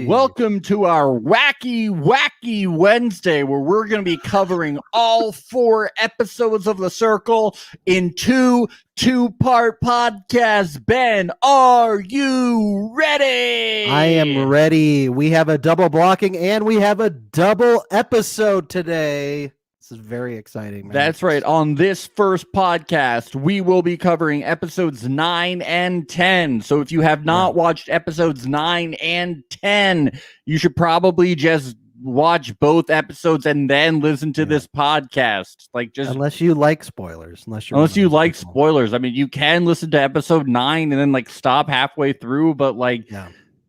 Welcome to our wacky Wednesday, where we're going to be covering all 4 episodes of The Circle in two-part podcasts. Ben, are you ready? I am ready. We have a double blocking and we have a double episode today. This is very exciting, man. That's right. On this first podcast, we will be covering episodes 9 and 10. So if you have not watched episodes 9 and 10, you should probably just watch both episodes and then listen to this podcast. Like, just unless you like spoilers. Unless you like spoilers. I mean, you can listen to episode 9 and then like stop halfway through, but like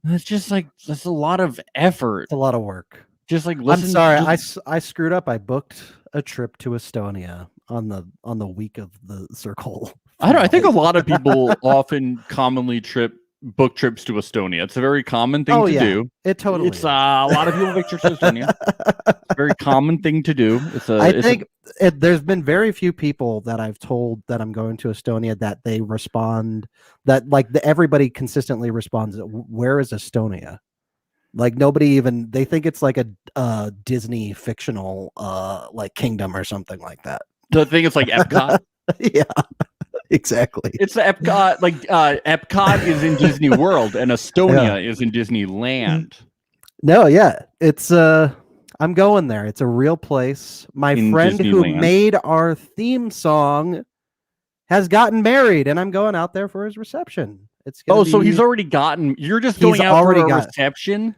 it's just like that's a lot of effort. It's a lot of work. Just like listen. I'm sorry, I screwed up. I booked a trip to Estonia on the week of the Circle. I think a lot of people commonly book trips to Estonia. It's a very common thing to do. It's a lot of people book trips to Estonia. It's a very common thing to do. There's been very few people that I've told that I'm going to Estonia that they respond that everybody consistently responds, "Where is Estonia?" Like nobody even, they think it's like a Disney fictional like kingdom or something like that. So I think it's like Epcot. Yeah, exactly. It's the Epcot, like Epcot is in Disney World and Estonia is in Disneyland. No, it's I'm going there. It's a real place. My friend who made our theme song has gotten married, and I'm going out there for his reception. So he's already gotten. You're just going out for a reception.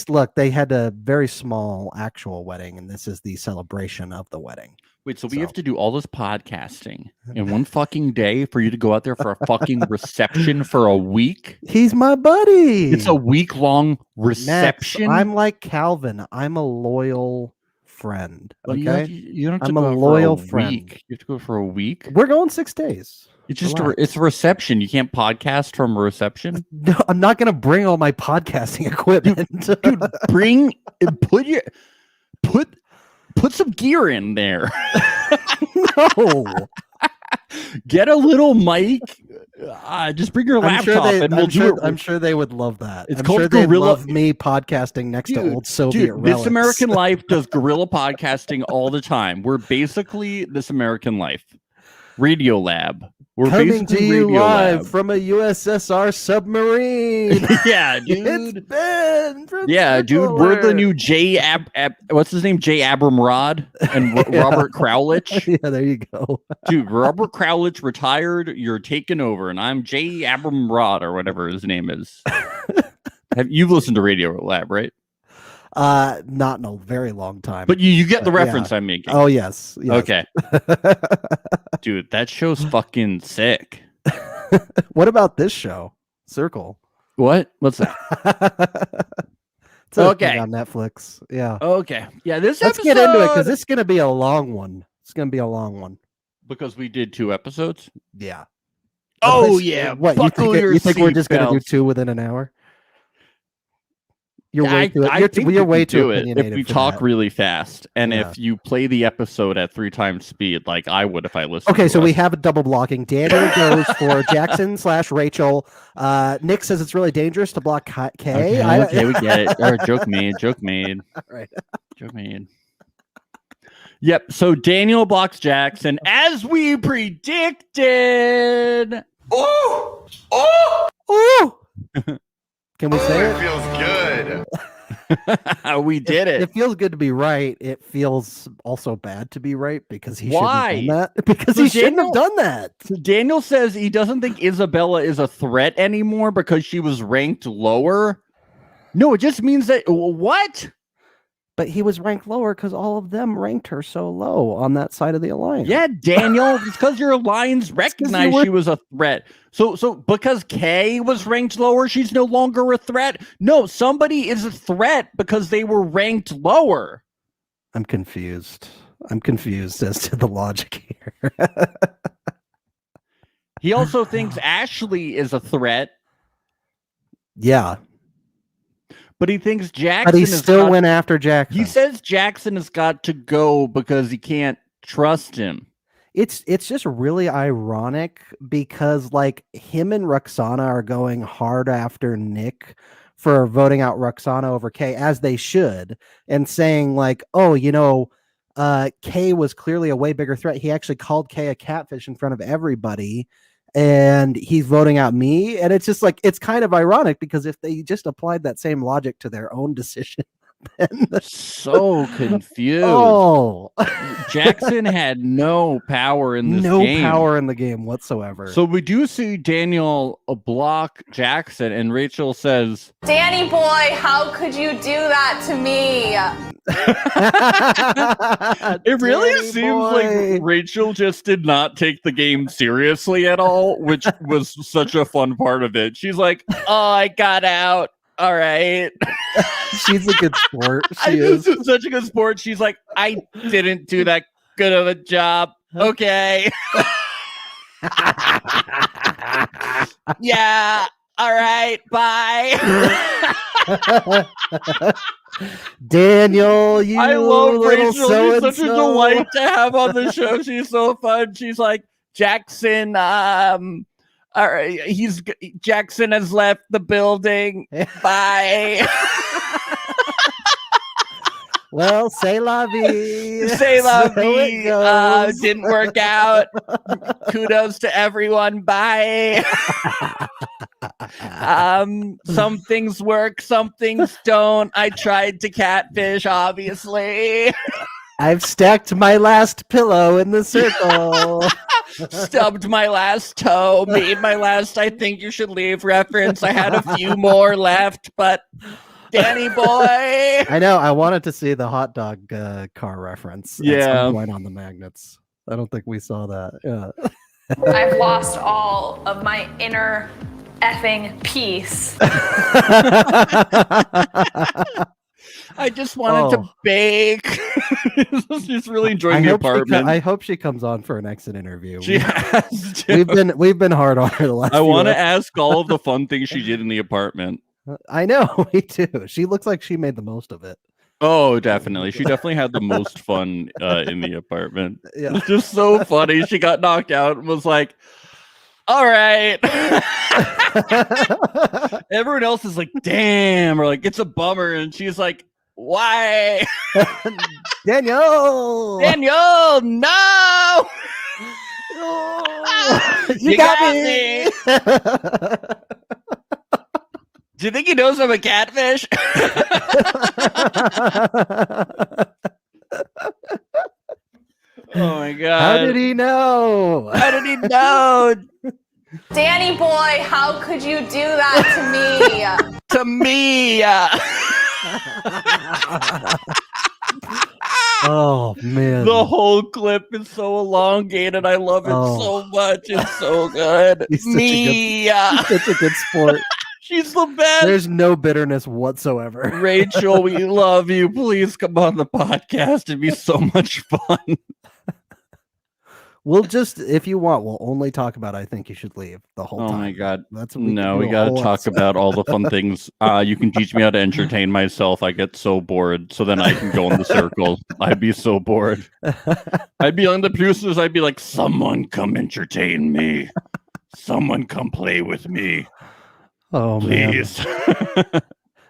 Look, they had a very small actual wedding, and this is the celebration of the wedding. Wait, so we have to do all this podcasting in one fucking day for you to go out there for a fucking reception for a week? He's my buddy. It's a week-long reception. Max, I'm like Calvin. I'm a loyal friend. Okay, you don't have to I'm go a loyal friend. You have to go for a week. We're going 6 days. It's just it's a reception. You can't podcast from a reception. No, I'm not going to bring all my podcasting equipment. Dude, put some gear in there. No. Get a little mic. Just bring your laptop and we'll do it. I'm sure they would love that. It's called Gorilla. They love me podcasting next to old Soviet relics. This American Life does guerrilla podcasting all the time. We're basically This American Life. Radio Lab. We're coming to you live lab. From a USSR submarine. Yeah, dude. It's Ben from dude. We're the new what's his name? J. Abramrod and Robert Crowlitch. Yeah, there you go. Dude, Robert Crowlitch retired. You're taking over, and I'm J. Abramrod or whatever his name is. You've listened to Radio Lab, right? Not in a very long time. But you get the reference I'm making. Oh, yes. Okay. Dude, that show's fucking sick. What about this show? Circle. What? What's that? It's okay on Netflix. Yeah. Okay. Yeah, let's get into it because this is going to be a long one. It's going to be a long one. Because we did 2 episodes? Yeah. Oh, yeah. What, you think we're just going to do 2 within an hour? You're way too opinionated if we talk really fast and if you play the episode at 3 times speed, like I would if I listened. Okay, so we have a double blocking. Daniel goes for Jackson/Rachel. Nick says it's really dangerous to block K. Okay, we get it. All right, joke made. All right, joke made. Yep. So Daniel blocks Jackson as we predicted. Oh! Can we say it? It feels good. We did it. It feels good to be right. It feels also bad to be right because he shouldn't have done that. Because he shouldn't have done that. Daniel says he doesn't think Isabella is a threat anymore because she was ranked lower. No, it just means that what? But he was ranked lower because all of them ranked her so low on that side of the alliance. Yeah, Daniel, it's because your alliance recognized she was a threat. So because Kay was ranked lower, she's no longer a threat? No, somebody is a threat because they were ranked lower. I'm confused as to the logic here. He also thinks Ashley is a threat. Yeah. But he thinks Jackson. But he still went after Jackson. He says Jackson has got to go because he can't trust him. It's just really ironic because like him and Roxana are going hard after Nick for voting out Roxana over Kay, as they should, and saying like, oh, Kay was clearly a way bigger threat. He actually called Kay a catfish in front of everybody, and he's voting out me. And it's just like, it's kind of ironic, because if they just applied that same logic to their own decision, then so confused. oh, Jackson had no power in this game. No power in the game whatsoever. So we do see Daniel block Jackson, and Rachel says, Danny boy, how could you do that to me? It really Danny seems boy. like Rachel just did not take the game seriously at all, which was such a fun part of it. She's like, oh, I got out. All right. She's a good sport. She is such a good sport. She's like, I didn't do that good of a job. Okay. Yeah. All right. Bye. Daniel, you I love little Rachel. She's so-and-so. such a delight to have on the show. She's so fun. She's like, Jackson, all right, Jackson has left the building. Bye. Well, say la vie. Say la So it vie. goes. Didn't work out. Kudos to everyone. Bye. Some things work, some things don't. I tried to catfish, obviously. I've stacked my last pillow in the circle. Stubbed my last toe, made my last I think you should leave reference. I had a few more left, but Danny boy. I know. I wanted to see the hot dog car reference at Yeah. some point on the magnets. I don't think we saw that. Yeah. I've lost all of my inner effing peace. I just wanted to bake. She's really enjoying the apartment. I hope she comes on for an exit interview. She has to. We've been hard on her the last. I want to to ask all of the fun things she did in the apartment. I know, me too. She looks like she made the most of it. Oh, definitely. She definitely had the most fun in the apartment. Yeah. It's just so funny. She got knocked out and was like, all right. Everyone else is like, damn, or like, it's a bummer. And she's like, why? Daniel! Daniel, no! You got me! Do you think he knows I'm a catfish? Oh my god. How did he know? How did he know? Danny boy, how could you do that to me? To me. Oh man. The whole clip is so elongated. I love it so much. It's so good. He's such Me. He's such a good sport. She's the best. There's no bitterness whatsoever. Rachel, we love you. Please come on the podcast. It'd be so much fun. We'll just, if you want, we'll only talk about I think you should leave the whole time. Oh my god. That's We got to talk about all the fun things. You can teach me how to entertain myself. I get so bored. So then I can go in the circle. I'd be so bored. I'd be on the producers. I'd be like, someone come entertain me. Someone come play with me. Oh Please. man.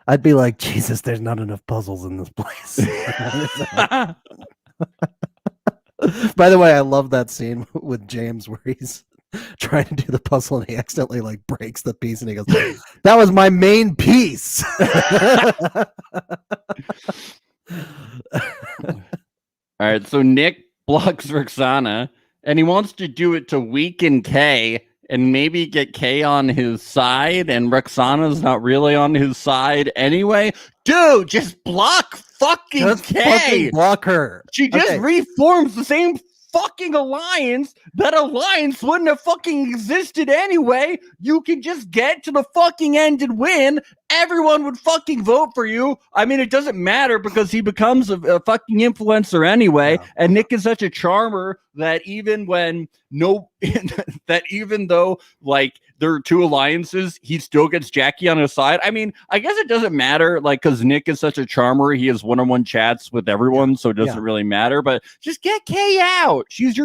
I'd be like, Jesus, there's not enough puzzles in this place. By the way, I love that scene with James where he's trying to do the puzzle and he accidentally like breaks the piece and he goes, that was my main piece. All right, so Nick blocks Roxana and he wants to do it to weaken Kay and maybe get Kay on his side, and Roxana's not really on his side anyway. Dude, just block fucking Kay. Fucking block her. She just Okay. reforms the same fucking alliance. That alliance wouldn't have fucking existed anyway. You can just get to the fucking end and win. Everyone would fucking vote for you. I mean, it doesn't matter because he becomes a fucking influencer anyway. Yeah. And Nick is such a charmer that even though like there are two alliances, he still gets Jackie on his side. I mean, I guess it doesn't matter, like, because Nick is such a charmer. He has one-on-one chats with everyone, so it doesn't really matter. But just get Kay out. She's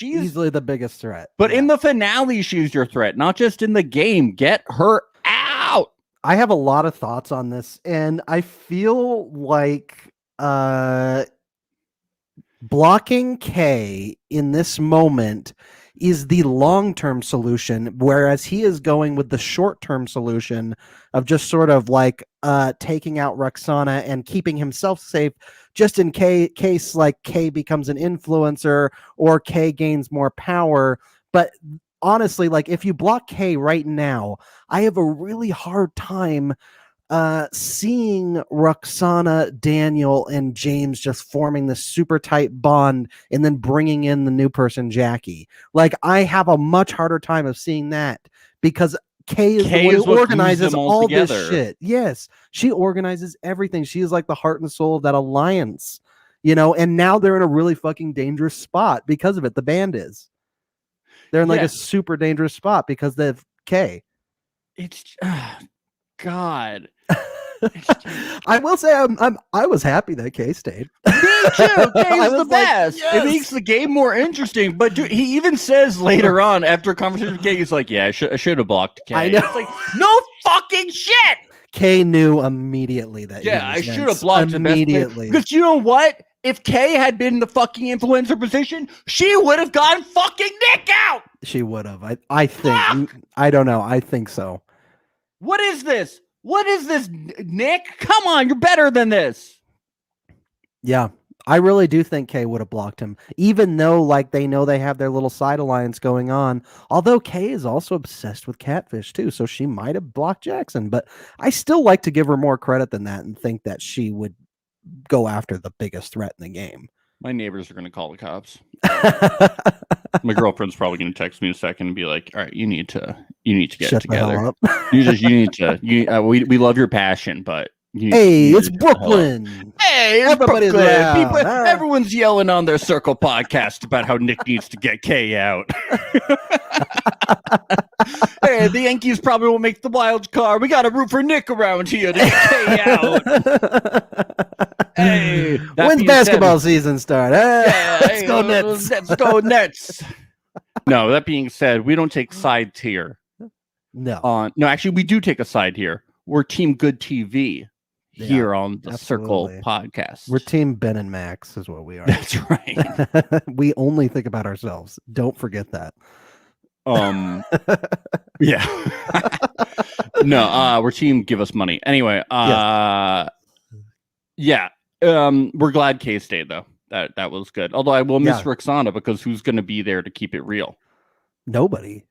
easily the biggest threat. But in the finale, she's your threat, not just in the game. Get her out. I have a lot of thoughts on this, and I feel like blocking K in this moment is the long-term solution, whereas he is going with the short-term solution of just sort of like taking out Roxana and keeping himself safe, just in case like K becomes an influencer or K gains more power. But honestly, like if you block K right now, I have a really hard time seeing Roxana, Daniel, and James just forming this super tight bond and then bringing in the new person, Jackie. Like, I have a much harder time of seeing that because Kay is the one who organizes all this shit. Yes, she organizes everything. She is like the heart and soul of that alliance, you know, and now they're in a really fucking dangerous spot because of it. The band is. They're in like a super dangerous spot because they have Kay. It's God. I will say I was happy that Kay stayed. Me too. Kay's the best. Yes. It makes the game more interesting. But dude, he even says later on after a conversation with Kay, he's like, "Yeah, I should have blocked Kay." I know. It's like, no fucking shit. Kay knew immediately that. Yeah, I should have blocked immediately. Because you know what? If Kay had been in the fucking influencer position, she would have gotten fucking Nick out. She would have. I think. Fuck! I don't know. I think so. What is this? What is this, Nick? Come on, you're better than this. Yeah, I really do think Kay would have blocked him, even though like they know they have their little side alliance going on. Although Kay is also obsessed with catfish too, so she might have blocked Jackson. But I still like to give her more credit than that and think that she would go after the biggest threat in the game. My neighbors are going to call the cops. My girlfriend's probably going to text me in a second and be like, "All right, you need to get Shut it together. The hell up. We love your passion, but it's Brooklyn. Hey, it's everybody's Brooklyn. People, everyone's yelling on their Circle podcast about how Nick needs to get Kay out. Hey, the Yankees probably won't make the wild card. We got to root for Nick around here to get Kay out." Hey, when's basketball season start? Let's go Nets. Let's go Nets. No, that being said, we don't take sides here. No. No, actually, we do take a side here. We're Team Good TV here on the Circle podcast. We're Team Ben and Max is what we are. That's right. We only think about ourselves. Don't forget that. Yeah. No, we're Team Give Us Money. Anyway, yeah. We're glad Kay stayed though. That was good. Although I will miss Roxana because who's going to be there to keep it real? Nobody.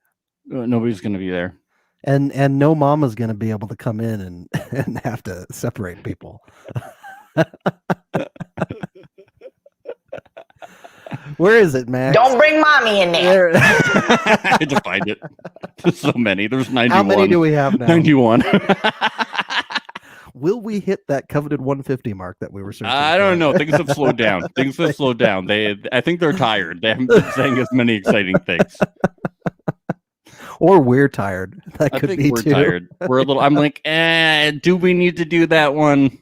Nobody's going to be there. And no mama's going to be able to come in and have to separate people. Where is it, Max? Don't bring mommy in there. I had to find it. There's so many. There's 91. How many do we have now? 91. Will we hit that coveted 150 mark that we were searching? I don't know. Things have slowed down. I think they're tired. They haven't been saying as many exciting things. Or we're tired. That could be we're too. Tired. We're a little. I'm like, do we need to do that one?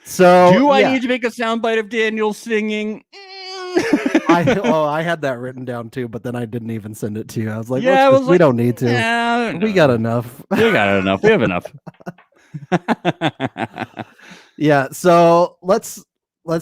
So do I need to make a soundbite of Daniel singing? I had that written down too, but then I didn't even send it to you. I was like, we don't need to. We got enough. We have enough. Yeah. So let's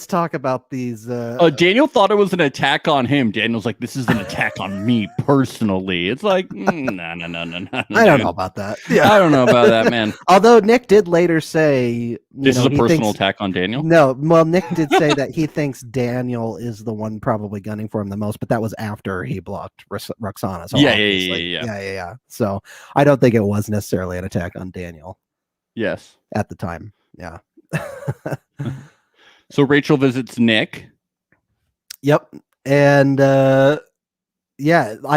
talk about these. Daniel thought it was an attack on him. Daniel's like, this is an attack on me personally. It's like, no. I don't know about that. Yeah, I don't know about that, man. Although Nick did later say this is a personal attack on Daniel. No, well, Nick did say that he thinks Daniel is the one probably gunning for him the most, but that was after he blocked Roxana. So yeah. So I don't think it was necessarily an attack on Daniel. Yes, at the time. Yeah. So Rachel visits Nick. Yep. And I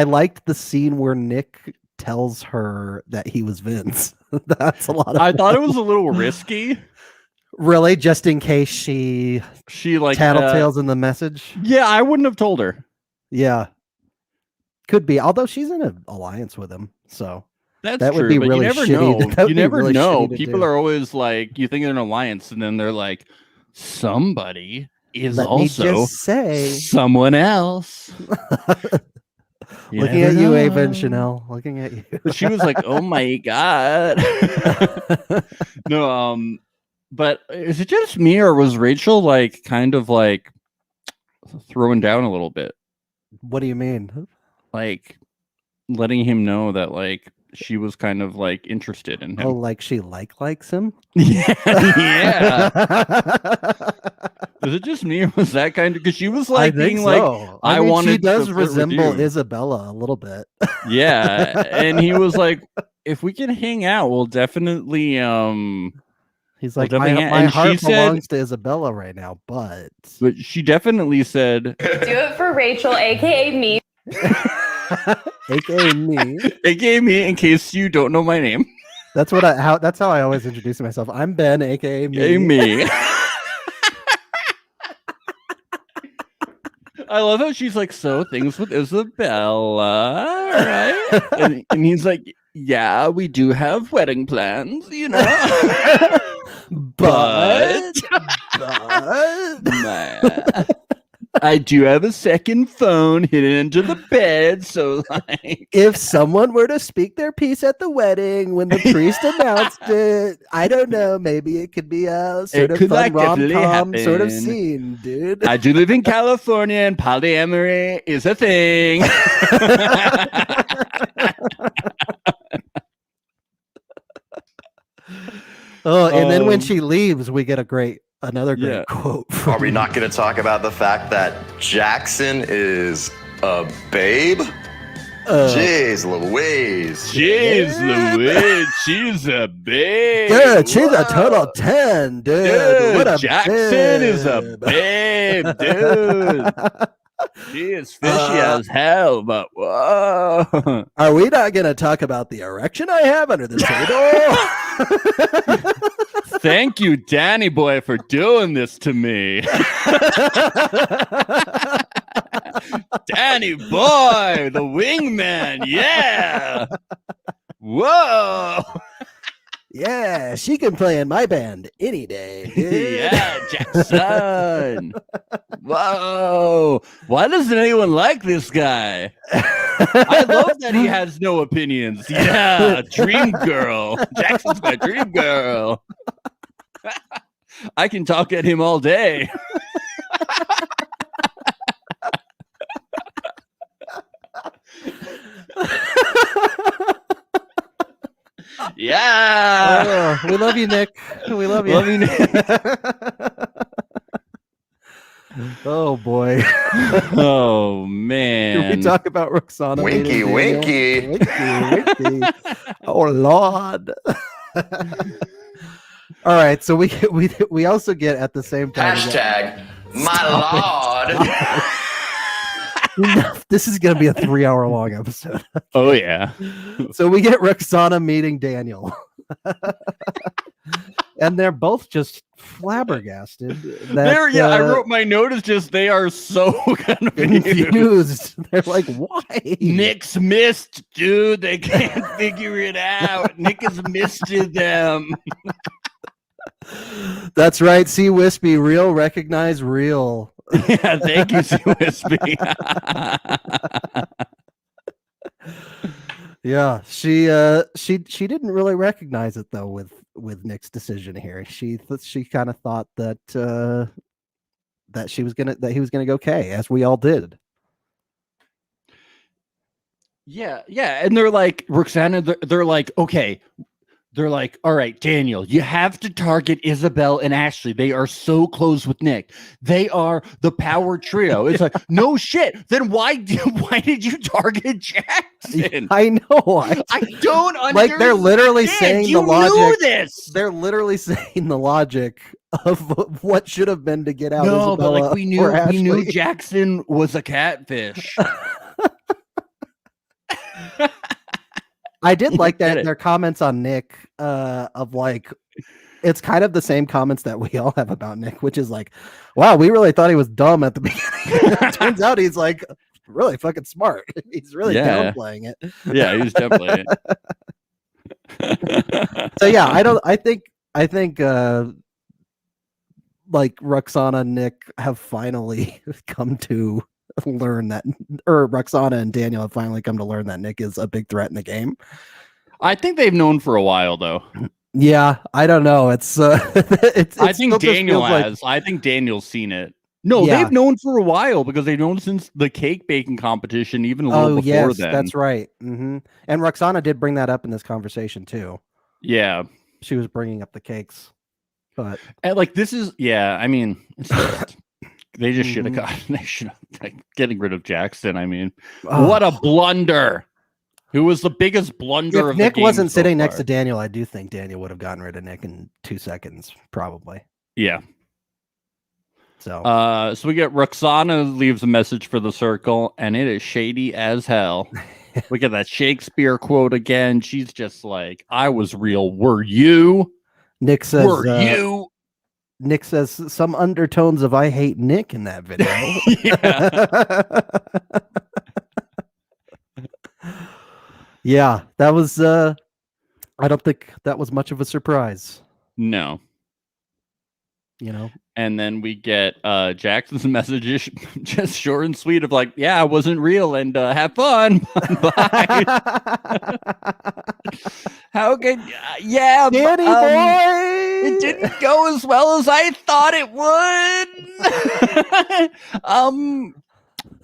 liked the scene where Nick tells her that he was Vince. That's a lot of I thought it was a little risky. Really? Just in case she like tattletales in the message? Yeah, I wouldn't have told her. Yeah. Could be. Although she's in an alliance with him. So that true, would be really shitty. You never know. People are always like, you think they're in an alliance, and then they're like, somebody is also say someone else. Looking at you, Ava and Chanel. Looking at you. She was like, "Oh my god." No, but is it just me, or was Rachel like kind of like throwing down a little bit, What do you mean? like letting him know that like she was kind of like interested in him? Oh, like she likes him? Yeah, yeah. Is it just me, or was that kind of, because she was like being like, I mean, wanted she does to flirt with resemble you. Isabella a little bit. Yeah, and he was like, if we can hang out, we'll definitely He's we'll like, definitely my and she heart said, belongs to Isabella right now, but she definitely said, Do it for Rachel, aka me. aka me. aka me, in case you don't know my name. That's how I always introduce myself. I'm Ben, aka me. Aka me. I love how she's like, so things with Isabella, right? And he's like, yeah, we do have wedding plans, you know. but I do have a second phone hidden under the bed, so like, if someone were to speak their piece at the wedding when the priest announced it, I don't know, maybe it could be a sort of fun like definitely rom-com sort of happen. scene, dude. I do live in California, and polyamory is a thing. Oh, and then when she leaves, we get another great Yeah. quote. Are we not going to talk about the fact that Jackson is a babe? Jeez Louise. Jeez Louise, she's a babe. Dude, she's a total 10, dude. Dude, What a Jackson is a babe. babe, dude. She is fishy as hell, but whoa. Are we not going to talk about the erection I have under the table? Thank you, Danny boy, for doing this to me. Danny boy, the wingman, yeah. Whoa. Yeah, she can play in my band any day, dude. Yeah, Jackson. Whoa. Why doesn't anyone like this guy? I love that he has no opinions. Yeah, dream girl. Jackson's my dream girl. I can talk at him all day. Yeah. Oh, we love you, Nick. We love you. Love you, Nick. Oh boy. Oh man. Can we talk about Roxana? Winky, winky. Winky. Oh Lord. All right, so we also get at the same time. Hashtag my lord. Enough. This is going to be a 3-hour long episode. Oh yeah. So we get Roxana meeting Daniel. And they're both just flabbergasted. That, I wrote my note is just they are so confused. confused. They're like, why? Nick's missed, dude. They can't figure it out. Nick has missed them. That's right. See Wispy, real recognize real. Yeah, thank you, Wispy. Yeah, she didn't really recognize it though with Nick's decision here. She kind of thought that that he was gonna go K, as we all did. Yeah, and they're like, Roxana, they're like, okay. They're like, all right, Daniel, you have to target Isabel and Ashley. They are so close with Nick. They are the power trio. It's like, no shit. Then why did you target Jackson? I know. I don't understand. Like they're literally saying you the logic. Knew this. They're literally saying the logic of what should have been to get out. No, but like we knew Ashley. Jackson was a catfish. I did like that their comments on Nick of like, it's kind of the same comments that we all have about Nick, which is like, wow, we really thought he was dumb at the beginning. Turns out he's like really fucking smart. He's really downplaying it. Yeah, he's definitely. So yeah, I think like Roxana and Nick have finally come to learn that, or Roxana and Daniel have finally come to learn that Nick is a big threat in the game. I think they've known for a while, though. Yeah, I don't know. It's I think Daniel has. I think Daniel's seen it. No, Yeah. they've known for a while because they've known since the cake baking competition, even a little before yes, then. that's right. And Roxana did bring that up in this conversation too. Yeah, She was bringing up the cakes, but and like this is I mean, it's just, they just should have got. They should have getting rid of Jackson. I mean, what a blunder! Who was the biggest blunder if of Nick the game wasn't so sitting next far. to Daniel, I do think Daniel would have gotten rid of Nick in 2 seconds, probably. Yeah. So, So we get Roxana leaves a message for the circle, and it is shady as hell. We get that Shakespeare quote again. She's just like, "I was real. Were you? Nick says, Were you?" Nick says some undertones of "I hate Nick" in that video. Yeah, that was. I don't think that was much of a surprise. No. You know. And then we get Jackson's message, just short and sweet, of like, "Yeah, I wasn't real, and have fun." Bye. How good? Yeah, Danny boy. It didn't go as well as I thought it would.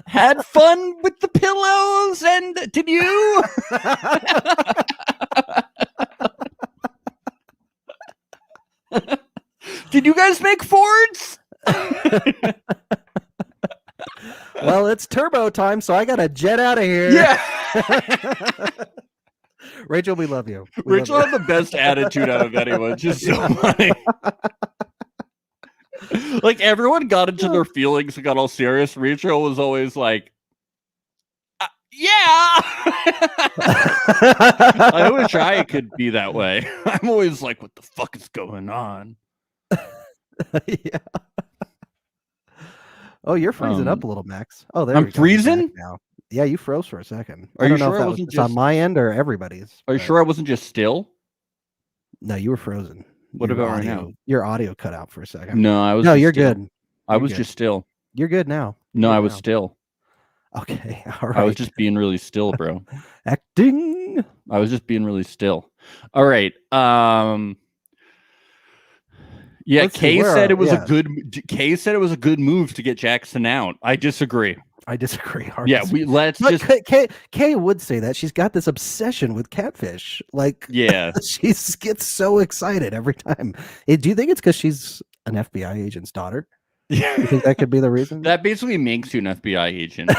Had fun with the pillows, and did you? Did you guys make Fords? Well, it's turbo time, so I gotta jet out of here. Yeah. Rachel, we love you. Rachel had the best attitude out of anyone. Just so funny. Like everyone got into their feelings and got all serious. Rachel was always like, "Yeah." I wish I could be that way. I'm always like, "What the fuck is going on?" Yeah. Oh, you're freezing up a little, Max. Oh, there I'm we go. You're back freezing? now. Yeah, you froze for a second. Are I don't you know sure if I that wasn't was just on just- my end or everybody's. Are you but- sure I wasn't just still? No, you were frozen. What Your about right audio, now? Your audio cut out for a second. No, I was. No, just you're still. good. I You're was good. just still. You're good now. No, You're I good was now. still. Okay, all right. I was just being really still, bro. acting. I was just being really still. All right. Yeah, Let's see, Kay where said are- it was yeah. a good. Kay said it was a good move to get Jackson out. I disagree. I disagree. Hard Yeah, disagree. let's But just. Kay would say that she's got this obsession with catfish. Like, Yeah. she gets so excited every time. Do you think it's because she's an FBI agent's daughter? You think that could be the reason? That basically makes you an FBI agent.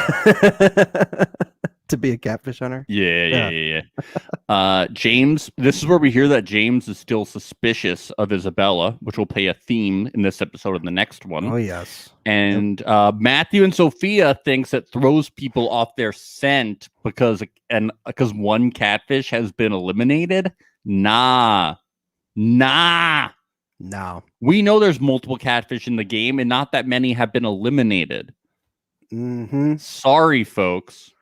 To be a catfish hunter? Yeah. James, this is where we hear that James is still suspicious of Isabella, which will play a theme in this episode and the next one. Oh, yes. And Matthew and Sophia thinks it throws people off their scent because one catfish has been eliminated. Nah. No. We know there's multiple catfish in the game, and not that many have been eliminated. Mm-hmm. Sorry, folks.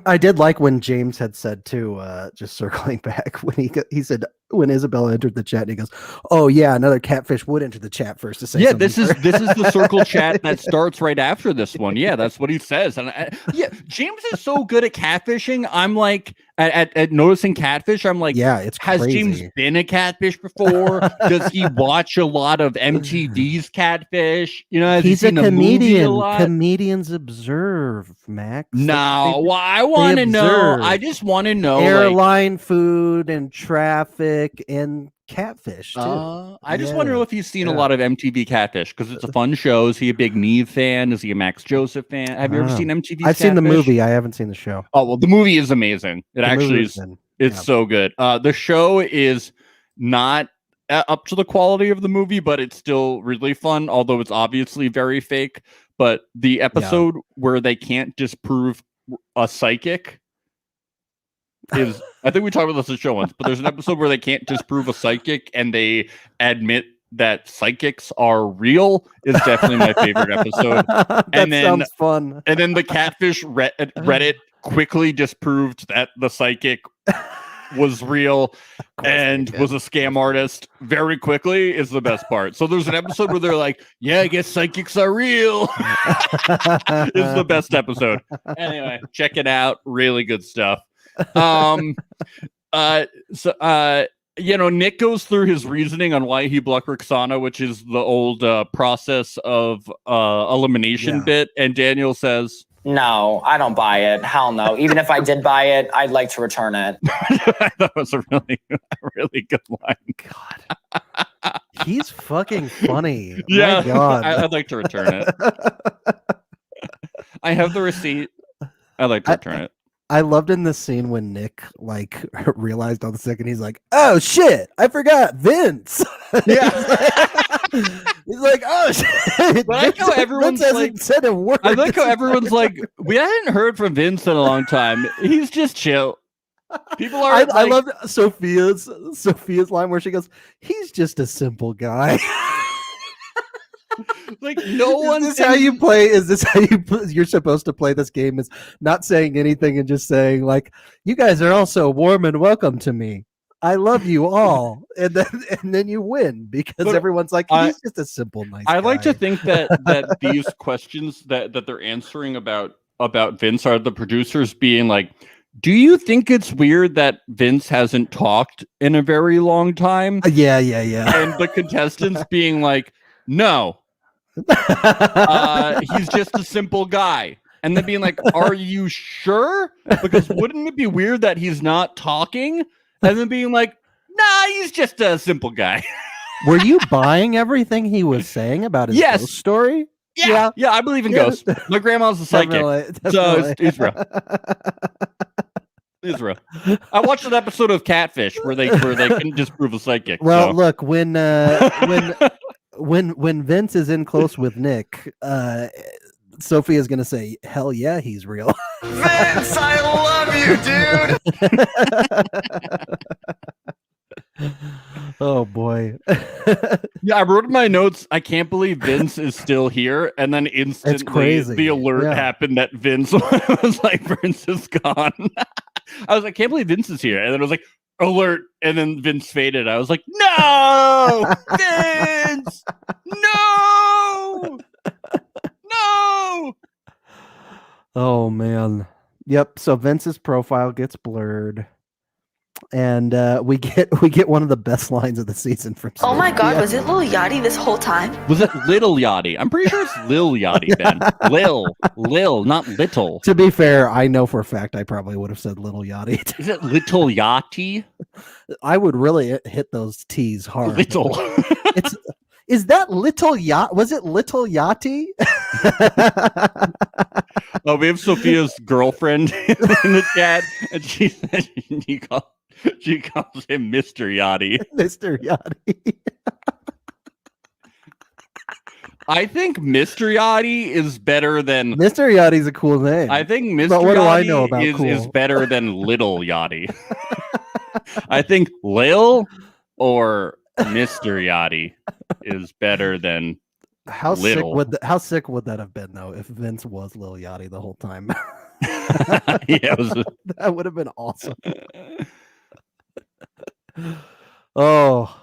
I did like when James had said too, just circling back, when he said when Isabella entered the chat, and he goes, "Oh yeah, another catfish would enter the chat first to say." Yeah, something this is first." the circle chat that starts right after this one. Yeah, that's what he says. And yeah, James is so good at catfishing. I'm like at noticing catfish. I'm like, yeah, it's has crazy. James been a catfish before? Does he watch a lot of MTV's Catfish? You know, has He's he a seen the movie comedian. a lot? Comedians observe, Max. No, well, I want to know. observe. I just want to know. Airline food and traffic and catfish too. I just want to know if he's seen a Yeah. lot of MTV Catfish because it's a fun show. Is he a big Neve fan? Is he a Max Joseph fan? Have you ever seen MTV? I've seen the Catfish? movie. I haven't seen the show. Oh well, the movie is amazing. It The actually movie's is. been- It's yeah. so good. The show is not up to the quality of the movie, but it's still really fun. Although it's obviously very fake. But the episode where they can't disprove a psychic is. I think we talked about this on the show once, but there's an episode where they can't disprove a psychic and they admit that psychics are real. Is definitely my favorite episode. That And then- sounds fun. And then the catfish Reddit quickly disproved that the psychic was real and they was a scam artist very quickly is the best part. So there's an episode where they're like, yeah, I guess psychics are real. Is the best episode. Anyway, check it out. Really good stuff. Nick goes through his reasoning on why he blocked Roxana, which is the old process of elimination bit. And Daniel says, no, I don't buy it. Hell no. Even if I did buy it, I'd like to return it. That was a really good line. God. He's fucking funny. Yeah, my God. I'd like to return it. I have the receipt. I'd like to return it. I loved in this scene when Nick like realized on the second, he's like, "Oh shit, I forgot Vince." Yeah, he's like, "Oh shit." But I like how everyone's like, said a word. I like how everyone's like, we hadn't heard from Vince in a long time. He's just chill. People are. I love Sophia's line where she goes, "He's just a simple guy." Like no one. Is this how you play? Is this how you're supposed to play this game? Is not saying anything and just saying like, "You guys are all so warm and welcome to me. I love you all," and then you win because everyone's like, "He's just a simple nice." I like guy. to think that these questions that they're answering about Vince are the producers being like, "Do you think it's weird that Vince hasn't talked in a very long time?" Yeah. And the contestants being like, "No. He's just a simple guy." And then being like, "Are you sure? Because wouldn't it be weird that he's not talking?" And then being like, "Nah, he's just a simple guy." Were you buying everything he was saying about his ghost story? Yeah, I believe in ghosts. My grandma's a psychic, so it's real. It's real. I watched an episode of Catfish where they couldn't disprove a psychic. Well, look, when Vince is in close with Nick, Sophie is gonna say, "Hell yeah, he's real." Vince, I love you, dude. Oh boy. Yeah, I wrote in my notes, I can't believe Vince is still here, and then instantly the alert happened that Vince was like, Vince is gone. I was like, I can't believe Vince is here, and then it was like, alert, and then Vince faded. I was like, no, Vince, no. Oh man. Yep. So Vince's profile gets blurred. And we get one of the best lines of the season from Oh my God, was it Lil Yachty this whole time? Was it Little Yachty? I'm pretty sure it's Lil Yachty, Ben. Lil, not Little. To be fair, I know for a fact I probably would have said Little Yachty. Is it Little Yachty? I would really hit those T's hard. Little. Is that Little Yacht? Was it Little Yachty? Oh, we have Sophia's girlfriend in the chat, and she calls him Mr. Yachty. Mr. Yachty. I think Mr. Yachty is better than Mr. Yachty's a cool name. I think Mr. But what do I Yachty know about is better than Little Yachty. I think Lil or Mr. Yachty is better than how Little. sick would that have been though if Vince was Lil Yachty the whole time? Yeah, that would have been awesome. Oh,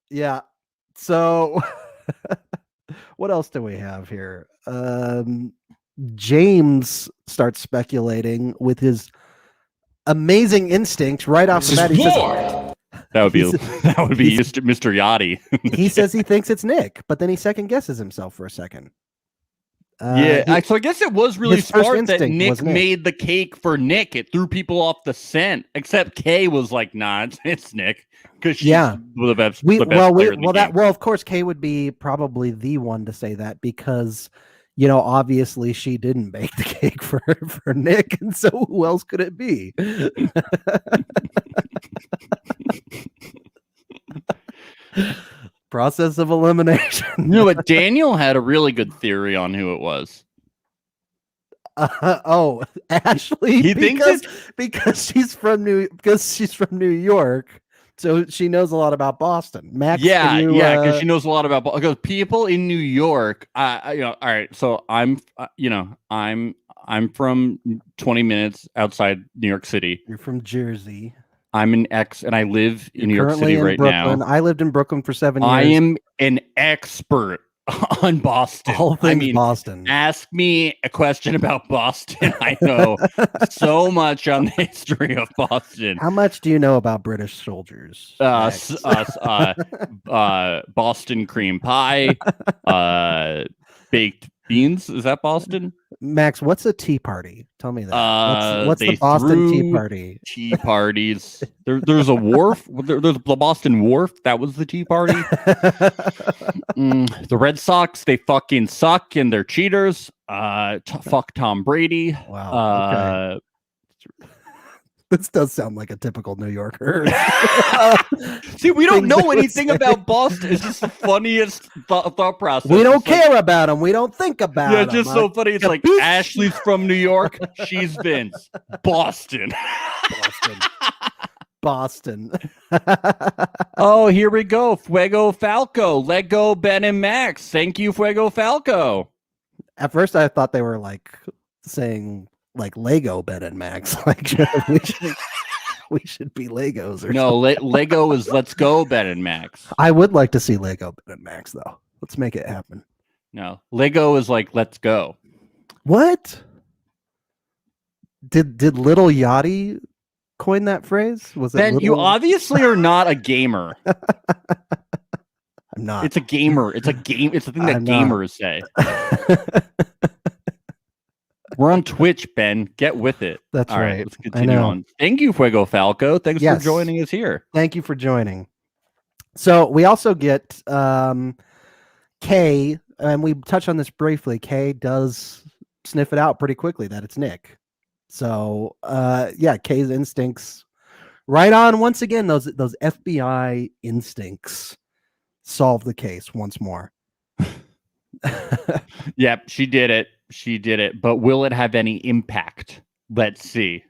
yeah. So, what else do we have here? James starts speculating with his amazing instinct right off the bat. He says, that would be Mr. Yachty. He says he thinks it's Nick, but then he second guesses himself for a second. So I guess it was really smart that Nick Nick made the cake for Nick. It threw people off the scent. Except Kay was like, "Nah, it's Nick," because she's the best. Well, of course, Kay would be probably the one to say that because, obviously she didn't bake the cake for Nick, and so who else could it be? Process of elimination. But Daniel had a really good theory on who it was. Ashley. He thinks because she's from New York, so she knows a lot about Boston. Max, because she knows a lot about because people in New York. All right. So I'm from 20 minutes outside New York City. You're from Jersey. I'm an ex, and I live in New York Currently City in right Brooklyn. now. I lived in Brooklyn for 7 years. I am an expert on Boston. All things Boston. Ask me a question about Boston. I know so much on the history of Boston. How much do you know about British soldiers? Boston cream pie, baked beans. Is that Boston? Max, what's a tea party? Tell me that. What's They the Boston Tea threw Party? Tea parties. There's a wharf. There's the Boston Wharf. That was the tea party. The Red Sox, they fucking suck and they're cheaters. Fuck Tom Brady. Wow. Okay. This does sound like a typical New Yorker. See, we don't Things know they would anything say. about Boston. It's just the funniest thought process. We don't It's like- care about them. We don't think about Yeah, them. just so funny. It's like Ashley's from New York. She's Vince. Boston. Boston. Oh, here we go. Fuego Falco. Let go, Ben and Max. Thank you, Fuego Falco. At first, I thought they were like saying like Lego Ben and Max. Like we should be Legos or No, something. Lego is Let's Go, Ben and Max. I would like to see Lego Ben and Max though. Let's make it happen. No, Lego is like Let's Go. What? Did Little Yachty coin that phrase? Was it Ben, you Little- obviously are not a gamer. I'm not. It's a gamer. It's a game. It's the thing that I'm not. gamers say. We're on Twitch, Ben. Get with it. That's All right. Let's I continue know. on. Thank you, Fuego Falco. Thanks Yes. for joining us here. Thank you for joining. So we also get Kay, and we touch on this briefly. Kay does sniff it out pretty quickly that it's Nick. So yeah, Kay's instincts right on once again. Those FBI instincts solve the case once more. Yep, she did it. She did it. But will it have any impact? Let's see.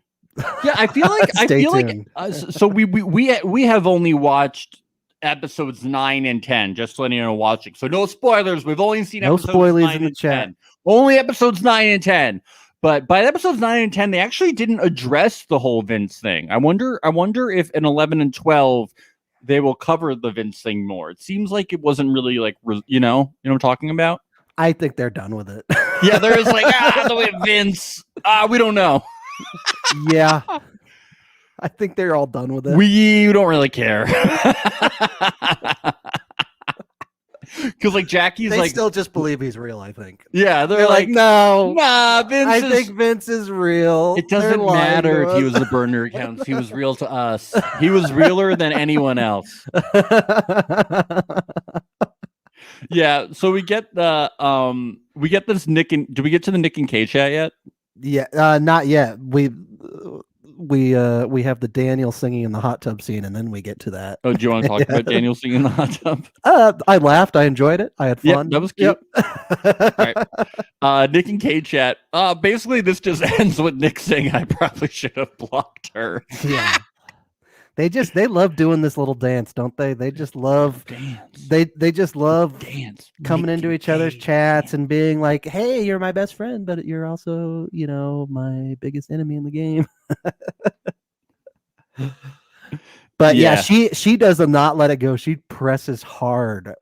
Yeah, I feel like Stay tuned. so we have only watched episodes 9 and 10. Just letting you know, watching. So no spoilers. We've only seen No episodes spoilers 9 in the and chat. 10. Only episodes 9 and 10. But by episodes 9 and 10, they actually didn't address the whole Vince thing. I wonder if in 11 and 12 they will cover the Vince thing more. It seems like it wasn't really like you know what I'm talking about. I think they're done with it. Yeah, there is like the way Vince. We don't know. Yeah. I think they're all done with it. We don't really care. Because like Jackie's they like, still just believe he's real, I think. yeah, They're like, no, nah, Vince. I is, think Vince is real. it They're doesn't lying matter to if he us." was a burner account. He was real to us. He was realer than anyone else. Yeah. So we get this Nick and do we get to the Nick and Kay chat yet? Yeah, not yet. We have the Daniel singing in the hot tub scene, and then we get to that. Oh, do you want to talk Yeah. about Daniel singing in the hot tub? I laughed. I enjoyed it. I had Yep, fun. that was cute. Yep. Right. Nick and Kay chat. Basically, this just ends with Nick saying, "I probably should have blocked her." Yeah. They love doing this little dance, don't they? They just love Dance. they just love Dance. coming Nick into and each other's Kay chats and being like, "Hey, you're my best friend, but you're also, my biggest enemy in the game." But yeah, she does not let it go. She presses hard,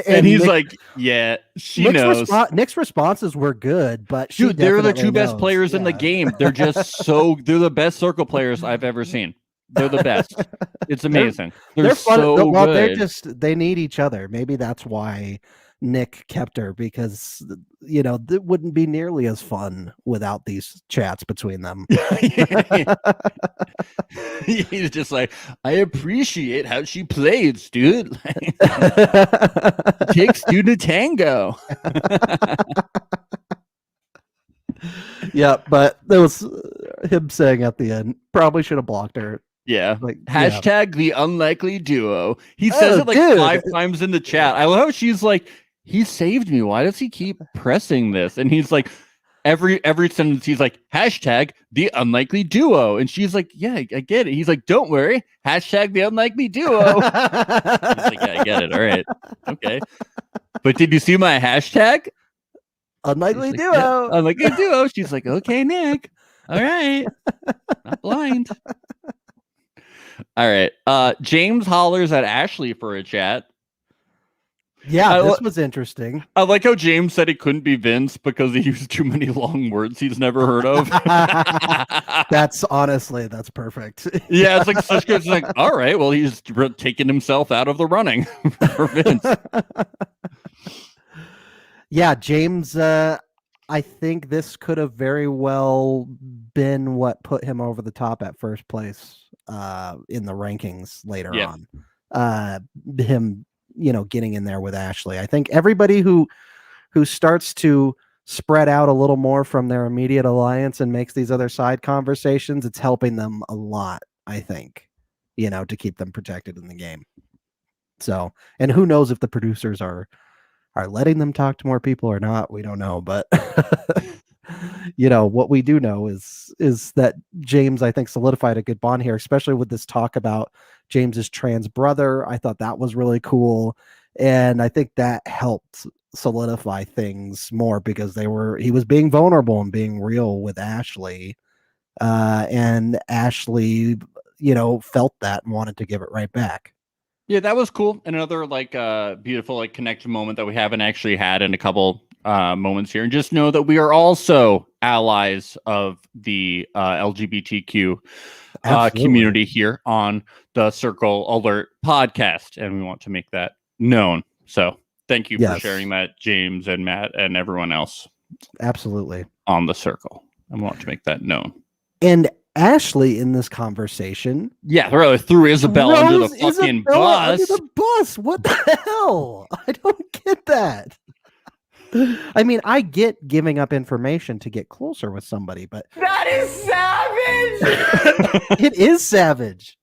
And he's Nick- like, "Yeah, she Nick's knows." Nick's responses were good, but she Dude, they're the definitely two best knows. players in the Yeah. game. They're just they're the best circle players I've ever seen. They're the best. It's amazing. They're fun. so Well, good. they need each other. Maybe that's why Nick kept her, because it wouldn't be nearly as fun without these chats between them. He's just like, I appreciate how she plays, dude. Takes two to tango. Yeah, but there was him saying at the end, probably should have blocked her. Yeah. Like yeah. Hashtag the unlikely duo. He says Oh, it like dude. 5 times in the chat. I love how she's like, he saved me. Why does he keep pressing this? And he's like, every sentence he's like, hashtag the unlikely duo. And she's like, yeah, I get it. He's like, don't worry. Hashtag the unlikely duo. He's like, yeah, I get it. All right. Okay. But did you see my hashtag? Unlikely She's like, duo. "Yeah, unlikely duo." She's like, okay, Nick. All right. Not blind. All right. James hollers at Ashley for a chat. Yeah, this was interesting. I like how James said he couldn't be Vince because he used too many long words he's never heard of. That's perfect. Yeah, it's like such good. It's like, all right, well, he's taken himself out of the running for Vince. Yeah, James. I think this could have very well been what put him over the top at first place in the rankings later on. Him, getting in there with Ashley. I think everybody who starts to spread out a little more from their immediate alliance and makes these other side conversations, it's helping them a lot, I think, to keep them protected in the game. So, and who knows if the producers are letting them talk to more people or not, we don't know. But what we do know is that James, I think, solidified a good bond here, especially with this talk about James's trans brother. I thought that was really cool. And I think that helped solidify things more because he was being vulnerable and being real with Ashley. And Ashley, felt that and wanted to give it right back. Yeah, that was cool. And another beautiful connection moment that we haven't actually had in a couple moments here. And just know that we are also allies of the LGBTQ community here on the Circle Alert podcast, and we want to make that known. So thank you for sharing that, James and Matt and everyone else. Absolutely. On the Circle. I want to make that known. And Ashley in this conversation, really threw Isabel under the fucking bus. Under the bus. What the hell? I don't get that. I mean, I get giving up information to get closer with somebody, but that is savage. It is savage.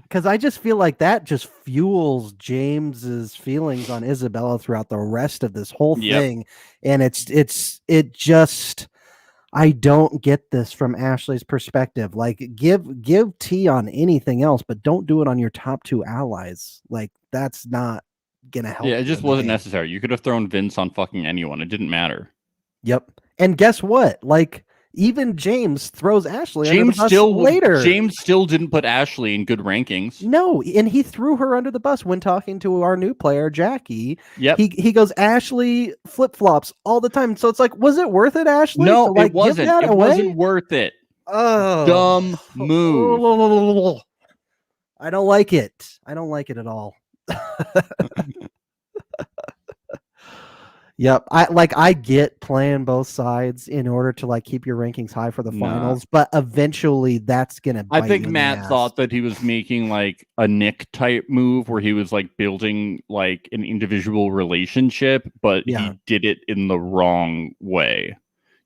Because I just feel like that just fuels James's feelings on Isabella throughout the rest of this whole thing, and it just. I don't get this from Ashley's perspective. Like, give tea on anything else, but don't do it on your top two allies. Like, that's not gonna help. Yeah, it just wasn't necessary. You could have thrown Vince on fucking anyone. It didn't matter. Yep. And guess what? Like, even James throws Ashley under the bus later. James still didn't put Ashley in good rankings. No, and he threw her under the bus when talking to our new player, Jackie. Yep. He goes, Ashley flip-flops all the time. So it's like, was it worth it, Ashley? No, it wasn't. It wasn't worth it. Oh. Dumb move. I don't like it. I don't like it at all. Yep. I get playing both sides in order to keep your rankings high for the finals, but eventually that's gonna bite I think you in Matt the ass. thought that he was making a Nick type move where he was building an individual relationship, but he did it in the wrong way.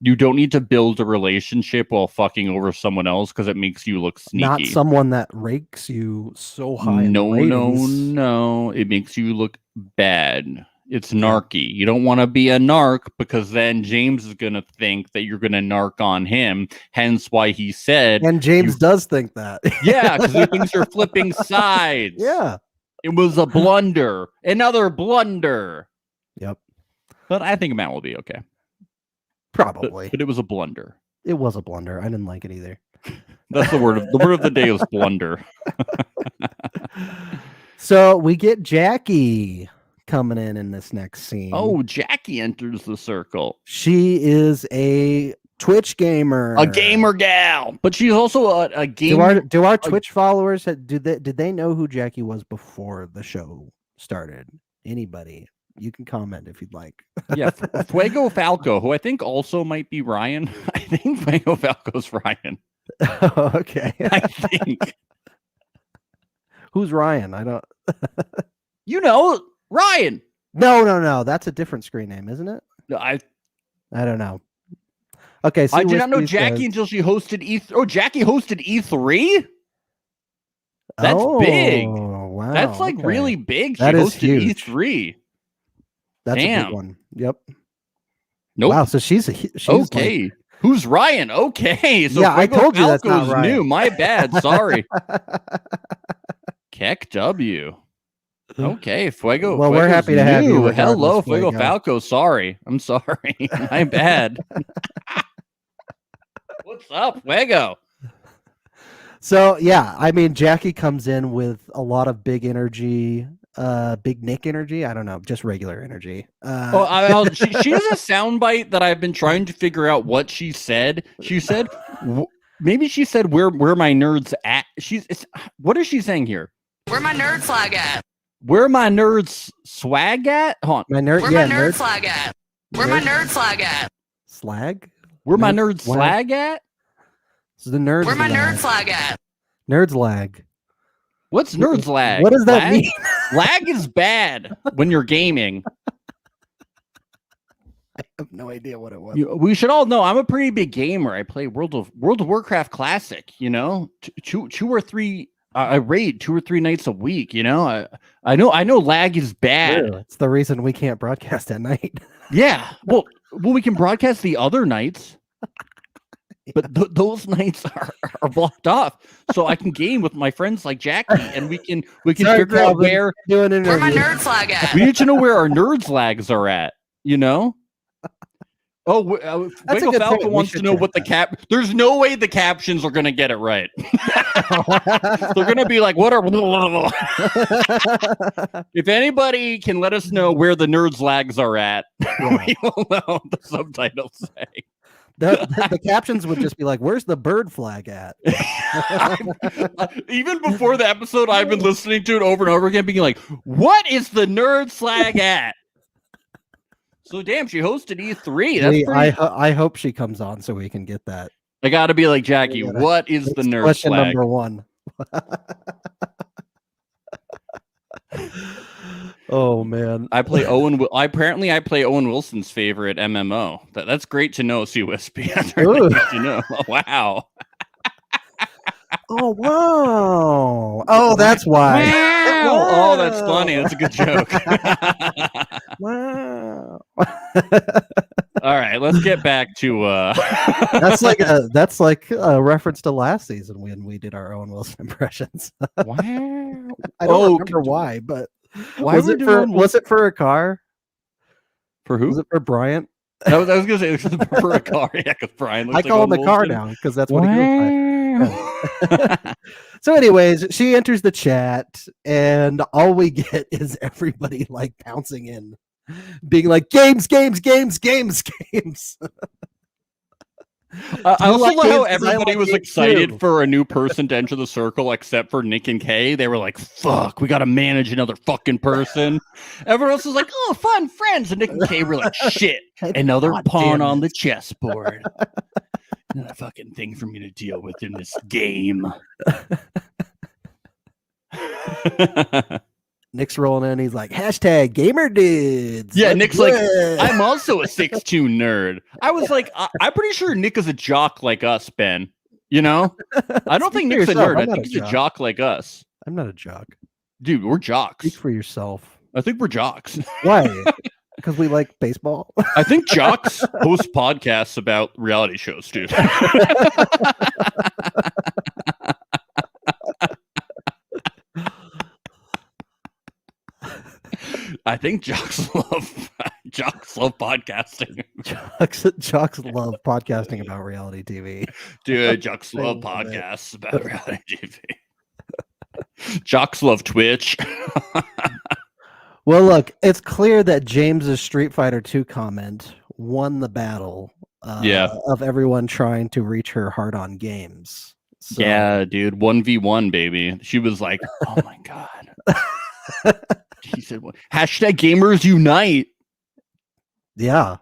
You don't need to build a relationship while fucking over someone else because it makes you look sneaky. Not someone that rakes you so high. No. It makes you look bad. It's narky. You don't want to be a narc because then James is going to think that you're going to narc on him. Hence why he said. And James does think that. Yeah, because he thinks you're flipping sides. Yeah. It was a blunder. Another blunder. Yep. But I think Matt will be okay. Probably. But it was a blunder. It was a blunder. I didn't like it either. That's the word of the day is blunder. So we get Jackie coming in this next scene. Oh, Jackie enters the circle. She is a Twitch gamer, a gamer gal, but she's also a gamer. Do our Twitch followers did they know who Jackie was before the show started? Anybody? You can comment if you'd like. Yeah, Fuego Falco, who I think also might be Ryan. I think Fuego Falco's Ryan. Oh, okay. I think. Who's Ryan? I don't. Ryan. No. That's a different screen name, isn't it? I don't know. Okay, so I did not know Jackie until she hosted E3. Oh, Jackie hosted E3? That's big. Wow. That's really big. She that is hosted huge. E3. That's Damn. a big one. Yep. Nope. Wow, so she's okay. Who's Ryan? Okay. So yeah, Fuego I told you that's Falco's not Ryan. new. My bad. Sorry. Keck W. Okay, Fuego. Well, we're happy to have you. Hello, Fuego Falco. Sorry. I'm sorry. My bad. What's up, Fuego? So yeah, I mean, Jackie comes in with a lot of big energy, big Nick energy. I don't know, just regular energy. She has a soundbite that I've been trying to figure out what she said. She said, maybe she said, "Where my nerds at?" What is she saying here? Where my nerd flag at? Where my nerds swag at? Hold on. My nerd, Where yeah, my nerd nerd flag at? Where my nerd flag at? slag. Where my Nerd nerds slag at? So the nerds. Where my lag. nerd flag at? Nerds lag. What's nerds lag? What does that lag? mean? Lag is bad when you're gaming. I have no idea what it was. We should all know I'm a pretty big gamer. I play World of Warcraft Classic. You know, two or three. I raid 2 or 3 nights a week. You know, I know lag is bad. True. It's the reason we can't broadcast at night. Yeah. Well, we can broadcast the other nights, but those nights are blocked off, so I can game with my friends like Jackie, and we can Sorry, figure out Calvin, where. doing an Where my interview. nerd flag at? We need to know where our nerds lags are at. You know. Oh, That's a Waco good Falcon point. We wants to should know check what the that. There's no way the captions are gonna get it right. They're gonna be like, "What are?" If anybody can let us know where the nerds lags are at, we will know what the subtitles say. The captions would just be like, "Where's the bird flag at?" Even before the episode, I've been listening to it over and over again, being like, "What is the nerd slag at?" So damn, she hosted E3. That's pretty. I hope she comes on so we can get that. I gotta be like, Jackie, what is the nerd Question slag? number 1. Oh man, I play Owen. Apparently, I play Owen Wilson's favorite MMO. That's great to know, CUSP. That's really good to know. Wow. Oh wow! Oh, that's why. Wow. Oh, that's funny. That's a good joke. Wow. All right, let's get back to. That's like a reference to last season when we did our Owen Wilson impressions. Wow. I don't remember why, but why was it for a car? For who? Was it for Bryant? I was gonna say it was for a car. Yeah, because Brian looks I like call him Owen the car Wilson. now because that's what he goes by. So, anyways, she enters the chat, and all we get is everybody like pouncing in, being like, "Games, games, games, games, games." I also like love how games 'cause I everybody like was games excited too. for a new person to enter the circle, except for Nick and Kay. They were like, "Fuck, we got to manage another fucking person." Everyone else was like, "Oh, fun friends," and Nick and Kay were like, "Shit, another God pawn damn on it. the chessboard." Another fucking thing for me to deal with in this game. Nick's rolling in. He's like, hashtag gamer dudes. Yeah, Let's Nick's do like, it." I'm also a 6'2" nerd. I was like, I'm pretty sure Nick is a jock like us, Ben. You know? I don't think Speak for Nick's a yourself. nerd. I'm I not think a he's a jock. jock like us. I'm not a jock. Dude, we're jocks. Speak for yourself. I think we're jocks. Why? Because we like baseball. I think jocks host podcasts about reality shows, dude. I think jocks love podcasting. Jocks love podcasting about reality TV. Dude, jocks They love love it. podcasts about reality TV. Jocks love Twitch. Well, look, it's clear that James's Street Fighter 2 comment won the battle of everyone trying to reach her hard on games. So, Yeah, dude, 1v1, baby. She was like, "Oh my god." She said, "Hashtag gamers unite." yeah,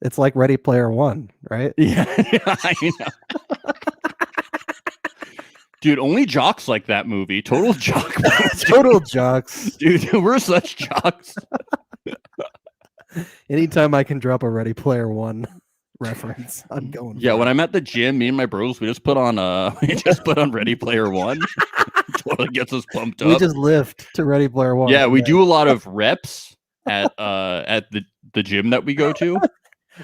it's like Ready Player One, right? Yeah, I know. Dude, only jocks like that movie. Total jock. Total jocks. Dude, we're such jocks. Anytime I can drop a Ready Player One reference, I'm going. Yeah, for when it. I'm at the gym, me and my bros, we just put on Ready Player One. Totally gets us pumped up. We just lift to Ready Player One. Yeah, we do a lot of reps at the gym that we go to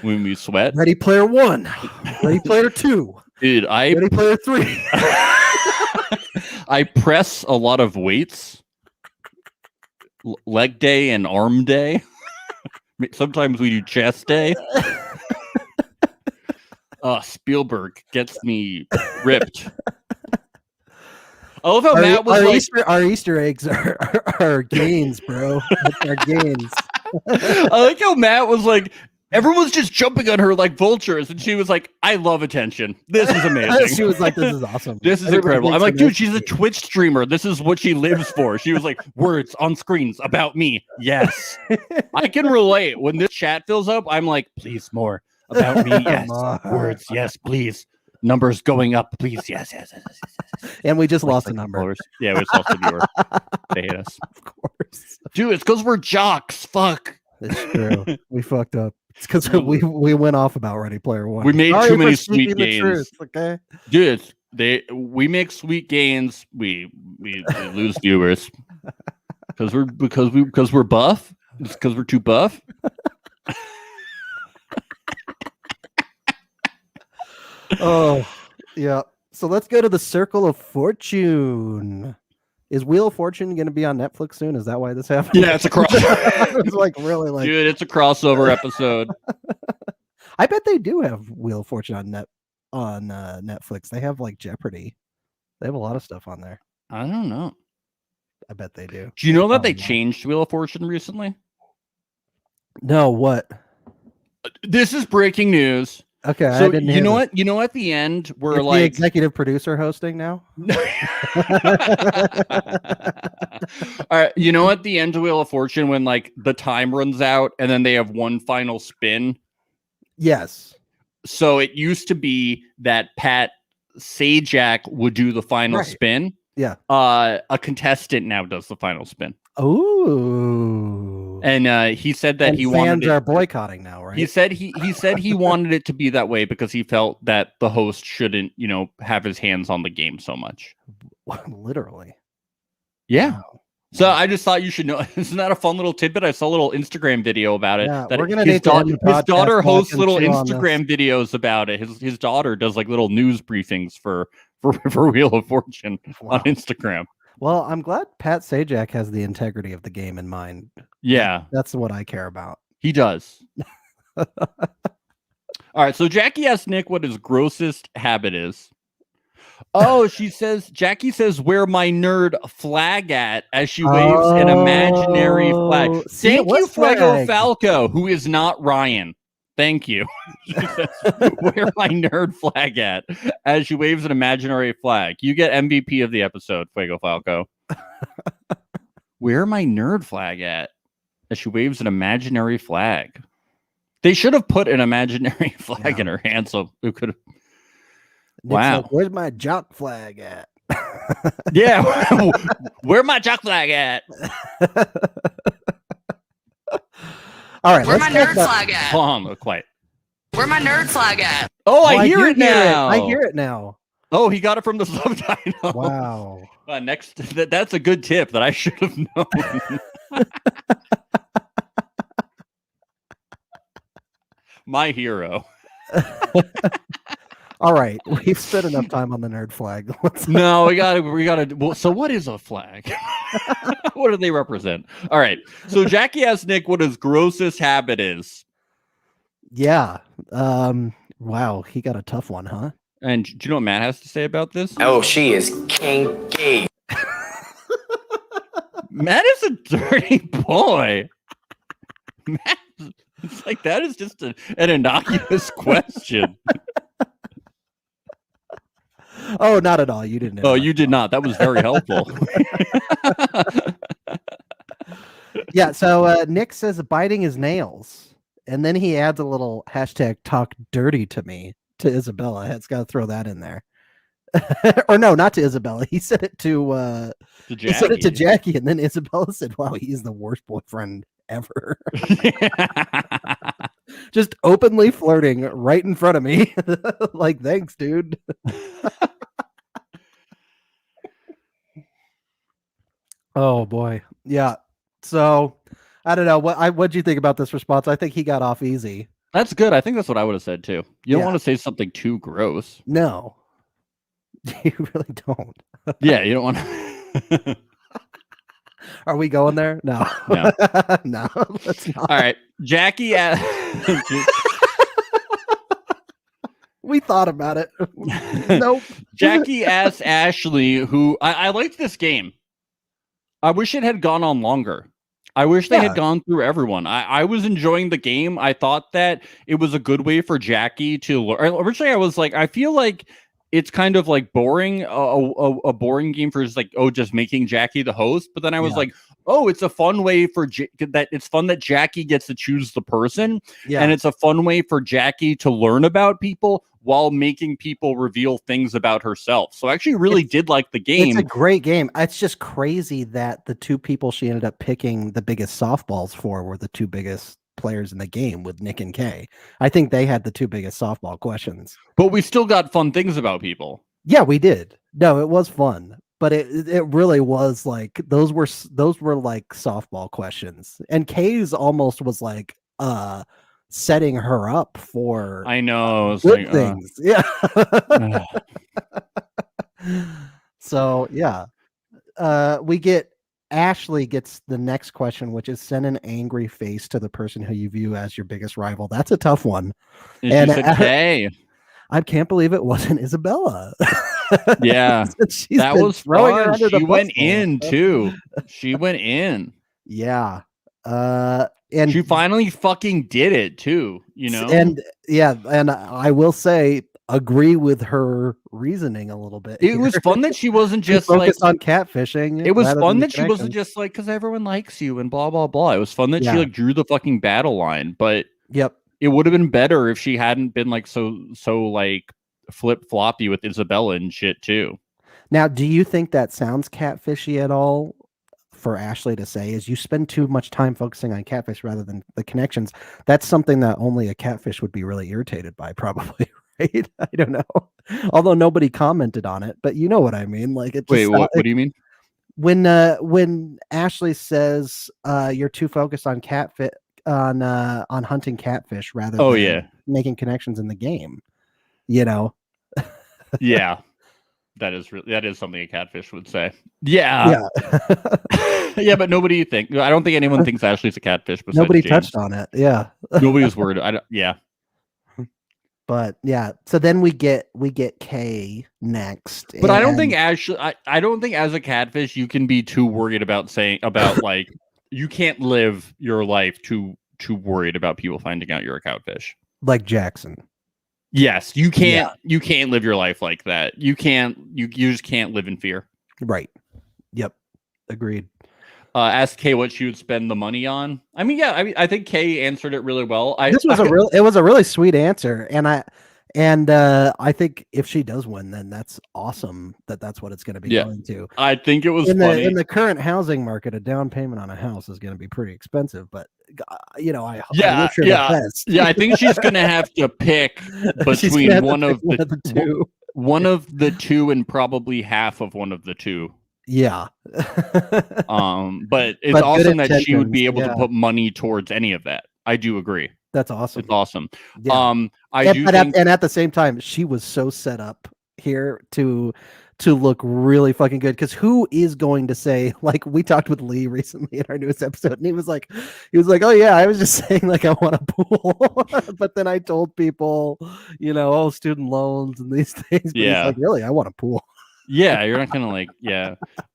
when we sweat. Ready Player One, Ready Player Two, Dude, Ready Player Three. I press a lot of weights. Leg day and arm day. Sometimes we do chest day. Spielberg gets me ripped. I love how Matt was like, our Easter eggs are gains, bro. Our gains. I like how Matt was like, everyone's just jumping on her like vultures, and she was like, "I love attention. This is amazing." She was like, "This is awesome. This is Everybody incredible." I'm thinks like, I'm dude, nice she's to a me." Twitch streamer. This is what she lives for. She was like, words on screens about me. Yes, I can relate. When this chat fills up, I'm like, please more about me. Yes, More. words. Yes, please. Numbers going up, please. Yes. And we just Like- lost like a number. followers. Yeah, we just lost a viewer. They hate us, Of course. dude. It's because we're jocks. Fuck. It's true. We fucked up. It's because we went off about Ready Player One. We made Sorry too for many speaking sweet the gains. truth, okay. Dude, we make sweet gains. We lose viewers because we're buff. It's because we're too buff. Oh, yeah. So let's go to the Circle of Fortune. Is Wheel of Fortune going to be on Netflix soon? Is that why this happened? Yeah, it's a crossover. It's like really like. Dude, it's a crossover episode. I bet they do have Wheel of Fortune on Netflix. They have like Jeopardy. They have a lot of stuff on there. I don't know. I bet they do. Do you know that they Probably not. changed Wheel of Fortune recently? No, what? This is breaking news. Okay, I So didn't. you hear know this. what? You know at the end we're It's the like executive producer hosting now. All right, you know at the end of Wheel of Fortune when like the time runs out and then they have one final spin. Yes. So it used to be that Pat Sajak would do the final Right. spin. Yeah. A contestant now does the final spin. Ooh. And he said that And he fans wanted are it, boycotting now, right? he said he wanted it to be that way because he felt that the host shouldn't, have his hands on the game so much. Literally. Yeah. Wow. So I just thought you should know. Isn't that a fun little tidbit? I saw a little Instagram video about it. Yeah, that we're gonna his need to end the his podcast daughter so I hosts can little chew on this. Instagram videos about it. His daughter does like little news briefings for Wheel of Fortune Wow. on Instagram. Well, I'm glad Pat Sajak has the integrity of the game in mind. Yeah, That's what I care about. he does. All right, so Jackie asked Nick what his grossest habit is. Oh, Jackie says, where my nerd flag at as she waves an imaginary flag. Oh, see, Thank what you, Fuego flag? Falco, who is not Ryan. Thank you. She says, where my nerd flag at as she waves an imaginary flag. You get MVP of the episode, Fuego Falco. Where my nerd flag at as she waves an imaginary flag. They should have put an imaginary flag Yeah. in her hand so it could have. Nick's Wow. like, where's my jock flag at? Yeah. Where my jock flag at? All right. Where let's my talk nerd about- flag at? Hold on, quiet. Where my nerd flag at? Oh, Oh, I hear do it now. I hear it now. Oh, he got it from the subtitle. Wow. Next, that's a good tip that I should have known. My hero. All right. We've spent enough time on the nerd flag. No, we gotta. Well, so what is a flag? What do they represent? All right. So Jackie asked Nick what his grossest habit is. Yeah. Wow. He got a tough one, huh? And do you know what Matt has to say about this? Oh, she is kinky. Matt is a dirty boy. Matt, it's like that is just an innocuous question. Oh, not at all. You didn't. Oh, you did not. That was very helpful. Yeah. So Nick says biting his nails, and then he adds a little hashtag talk dirty to me to Isabella. It's got to throw that in there. Or no, not to Isabella. He said it to he said it to Jackie, and then Isabella said, "Wow, he's the worst boyfriend ever." Just openly flirting right in front of me. Like, thanks, dude. Oh boy. Yeah. So I don't know. What'd you think about this response? I think he got off easy. That's good. I think that's what I would have said too. You don't Yeah. want to say something too gross. No. You really don't. Yeah, you don't want to. Are we going there? No. No. No, let's not. All right. Jackie asked. We thought about it. Nope. Jackie asked Ashley, who I liked this game. I wish it had gone on longer. I wish they had gone through everyone. I was enjoying the game. I thought that it was a good way for Jackie to learn. Originally, I was like, I feel like it's kind of like boring, a boring game for just making Jackie the host. But then I was like, oh, it's a fun way for that. It's fun that Jackie gets to choose the person, and it's a fun way for Jackie to learn about people while making people reveal things about herself. So I actually really did like the game. It's a great game. It's just crazy that the two people she ended up picking the biggest softballs for were the two biggest players in the game with Nick and Kay. I think they had the two biggest softball questions. But we still got fun things about people. Yeah, we did. No, it was fun. But it really was like those were like softball questions. And Kay's almost was like setting her up for I know good things. Yeah. So yeah. Ashley gets the next question, which is send an angry face to the person who you view as your biggest rival. That's a tough one. And she said Kay. I can't believe it wasn't Isabella. Yeah, that was fun. She went in too. She went in. Yeah. And she finally fucking did it too, you know? And yeah, and I will say, agree with her reasoning a little bit. It was fun that she wasn't just focused on catfishing. It was fun that she wasn't just like, because everyone likes you and blah, blah, blah. It was fun that she like drew the fucking battle line, but it would have been better if she hadn't been like so like flip floppy with Isabella and shit too. Now, do you think that sounds catfishy at all for Ashley to say? Is you spend too much time focusing on catfish rather than the connections? That's something that only a catfish would be really irritated by, probably. Right? I don't know. Although nobody commented on it, but you know what I mean. Like, it. Wait, what do you mean? When Ashley says you're too focused on catfish on hunting catfish rather than making connections in the game, you know. Yeah, that is something a catfish would say. Yeah. Yeah, but nobody I don't think anyone thinks Ashley's a catfish. Nobody James. touched on it. Yeah. Nobody was worried. But yeah, so then we get Kay next. But I don't think Ashley. I don't think as a catfish you can be too worried about like you can't live your life too worried about people finding out you're a catfish. Like Jackson. Yes, you can't. Yeah. You can't live your life like that. You can't. You just can't live in fear. Right. Yep. Agreed. Ask Kay what she would spend the money on. I mean, yeah. I think Kay answered it really well. It was a really sweet answer, and I think if she does win, then that's awesome. That's what it's going to be going to. I think it was funny. In the current housing market, a down payment on a house is going to be pretty expensive. But you know, I wish her the best. Yeah, I think she's going to have to pick between one of the two. One of the two and probably half of one of the two. Yeah. But it's awesome that she would be able to put money towards any of that. I do agree. That's awesome. It's awesome. Yeah. And at the same time, she was so set up here to look really fucking good. Because who is going to say, like, we talked with Lee recently in our newest episode, and he was like, oh yeah, I was just saying like I want a pool, but then I told people, you know, oh, student loans and these things. But he's like, really, I want a pool. Yeah, you're not gonna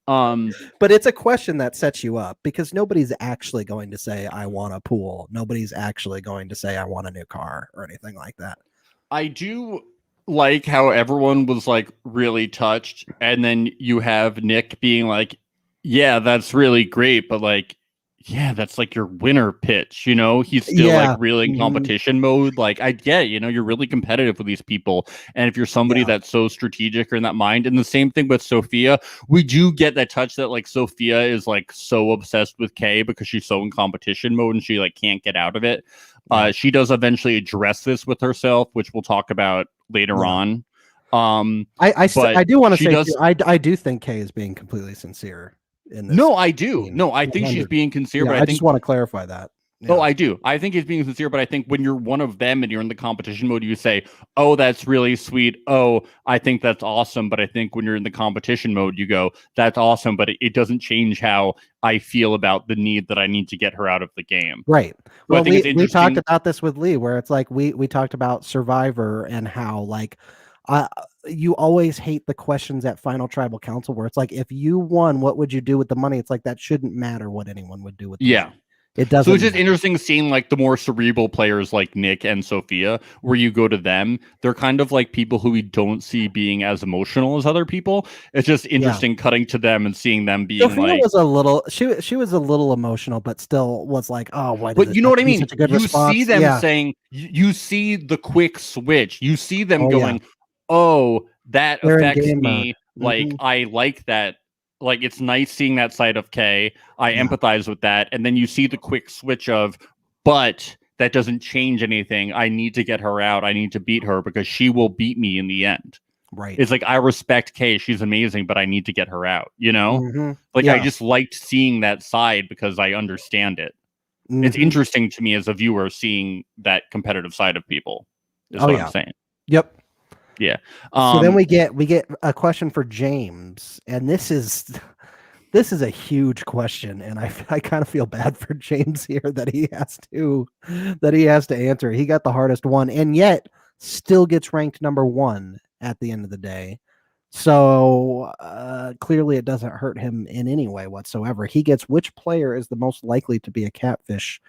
but it's a question that sets you up because nobody's actually going to say I want a pool. Nobody's actually going to say I want a new car or anything like that. I do like how everyone was like really touched, and then you have Nick being like, yeah, that's really great, but like, yeah, that's like your winner pitch, you know. He's still like really in competition mode. Like, I get, you know, you're really competitive with these people, and if you're somebody that's so strategic or in that mind, and the same thing with Sophia, we do get that touch that like Sophia is like so obsessed with Kay because she's so in competition mode and she like can't get out of it. She does eventually address this with herself, which we'll talk about later on. I do want to say too, I do think Kay is being completely sincere. No, I do. No, I think she's being sincere, but I just want to clarify that. Oh, I do. I think he's being sincere, but I think when you're one of them and you're in the competition mode, you say, "Oh, that's really sweet. Oh, I think that's awesome." But I think when you're in the competition mode, you go, "That's awesome," but it doesn't change how I feel about the need that I need to get her out of the game. Right. So Well, I think it's we talked interesting. about this with Lee, where it's like we talked about Survivor and how like you always hate the questions at Final Tribal Council where it's like, if you won, what would you do with the money? It's like that shouldn't matter what anyone would do with the Yeah. money. It doesn't. So it's just matter. interesting seeing like the more cerebral players like Nick and Sophia, where you go to them, they're kind of like people who we don't see being as emotional as other people. It's just interesting cutting to them and seeing them being Sophia like, was a little she was a little emotional, but still was like, oh, why did but you know what I mean? such a good You response? see them Yeah. saying, you see the quick switch. You see them Oh, yeah. going, oh, that They're in affects game me. mode. Like, Mhm. I like that. Like, it's nice seeing that side of Kay. I Yeah. empathize with that. And then you see the quick switch of, but that doesn't change anything. I need to get her out. I need to beat her because she will beat me in the end. Right. It's like, I respect Kay. She's amazing, but I need to get her out. You know? Mhm. Like, Yeah. I just liked seeing that side because I understand it. It's Mhm. interesting to me as a viewer seeing that competitive side of people. Is Oh, what yeah. I'm saying. Yep. Yeah. So then we get a question for James, and this is a huge question, and I kind of feel bad for James here that he has to answer. He got the hardest one, and yet still gets ranked number 1 at the end of the day. So clearly, it doesn't hurt him in any way whatsoever. He gets which player is the most likely to be a catfish,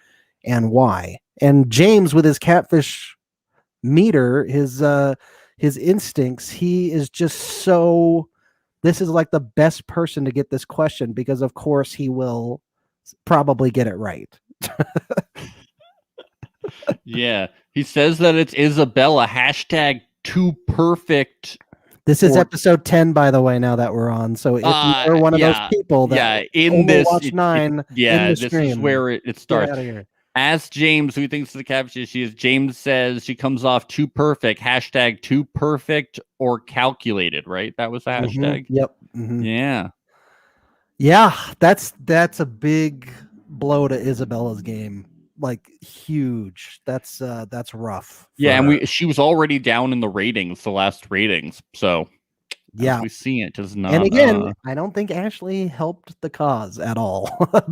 and why? And James, with his catfish meter, his instincts, he is just so. This is like the best person to get this question because, of course, he will probably get it right. Yeah. He says that it's Isabella. Hashtag too perfect. This is Or- episode 10, by the way, now that we're on. So if you're one of those people that in only this, watch 9 in the this stream, is where it get starts. out of here. Ask James who he thinks the catfish she is. James says she comes off too perfect. Hashtag too perfect or calculated, right? That was the hashtag. Yep. Mhm. Yeah. Yeah, that's a big blow to Isabella's game. Like huge. That's rough. Yeah, for her. and she was already down in the ratings, the last ratings. So Yeah. as we see it does not. And again, I don't think Ashley helped the cause at all.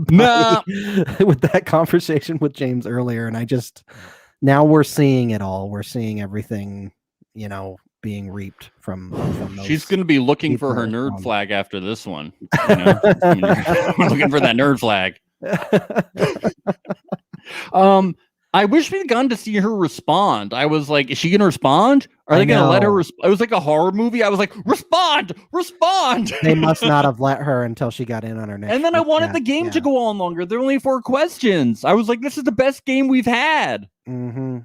No. With that conversation with James earlier, and now we're seeing it all. We're seeing everything, being reaped from those. She's going to be looking for her people. nerd flag after this one. You know? We're looking for that nerd flag. I wish we'd gone to see her respond. I was like, is she going to respond? Are they going to let her respond? It was like a horror movie. I was like, respond. They must not have let her until she got in on her next. And then I wanted the game to go on longer. There were only 4 questions. I was like, this is the best game we've had. Mm-hmm.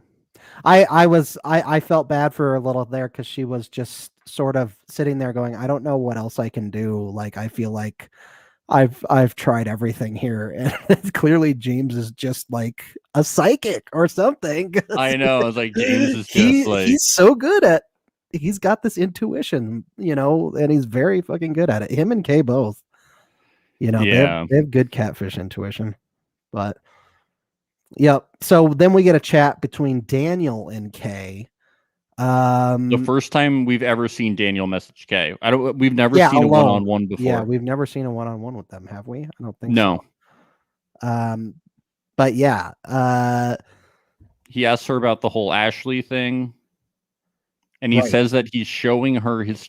I felt bad for her a little there because she was just sort of sitting there going, I don't know what else I can do. Like, I feel like I've tried everything here, and clearly James is just like a psychic or something. I know. I was like, James is just he's so good at. He's got this intuition, and he's very fucking good at it. Him and Kay both, they have good catfish intuition. But yep. So then we get a chat between Daniel and Kay. The first time we've ever seen Daniel message Kay. We've never seen alone. a one-on-one before. Yeah, we've never seen a one-on-one with them, have we? I don't think no. So. But yeah, he asks her about the whole Ashley thing, and he says that he's showing her his.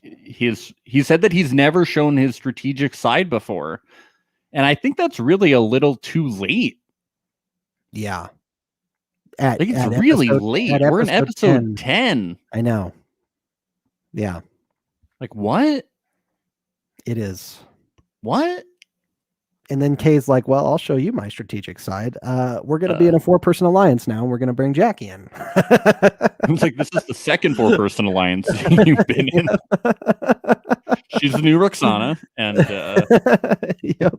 He said that he's never shown his strategic side before, and I think that's really a little too late. Yeah. I think it's really late. We're in episode 10. I know. Yeah. Like, what? It is. What? And then Kay's like, well, I'll show you my strategic side. We're going to be in a 4-person alliance now. We're going to bring Jackie in. It's like, this is the second 4-person alliance you've been in. She's the new Roxana. And yep.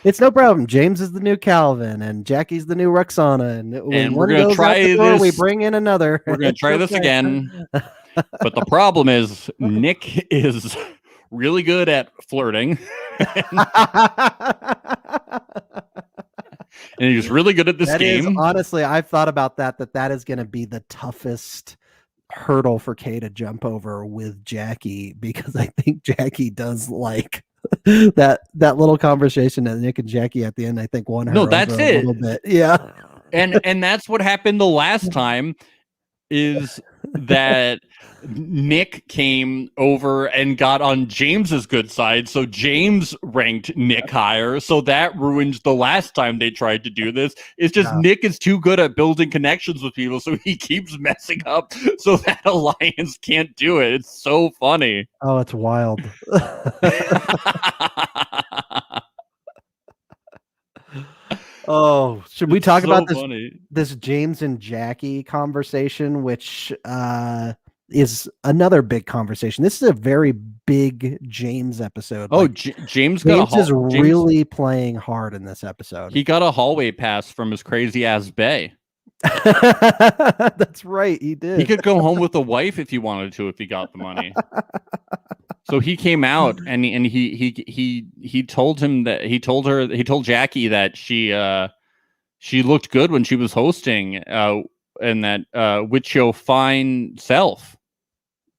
It's no problem. James is the new Calvin, and Jackie's the new Roxana, and we're gonna try this. We bring in another. We're gonna try this again. But the problem is, Nick is really good at flirting. And he's really good at this That is, game. honestly, I've thought about that is going to be the toughest hurdle for Kay to jump over with Jackie, because I think Jackie does like that little conversation that Nick and Jackie at the end, I think, won her over that's a it. little bit. Yeah. And that's what happened the last time, is that Nick came over and got on James's good side, so James ranked Nick higher, so that ruined the last time they tried to do this. It's just Nick is too good at building connections with people, so he keeps messing up so that alliance can't do it. It's so funny. Oh, it's wild. Oh, should we talk about this James and Jackie conversation, which is another big conversation. This is a very big James episode. Oh, James is really playing hard in this episode. He got a hallway pass from his crazy ass bae. That's right, he did. He could go home with a wife if he wanted to, if he got the money. So he came out and he told Jackie that she looked good when she was hosting, and that with your fine self.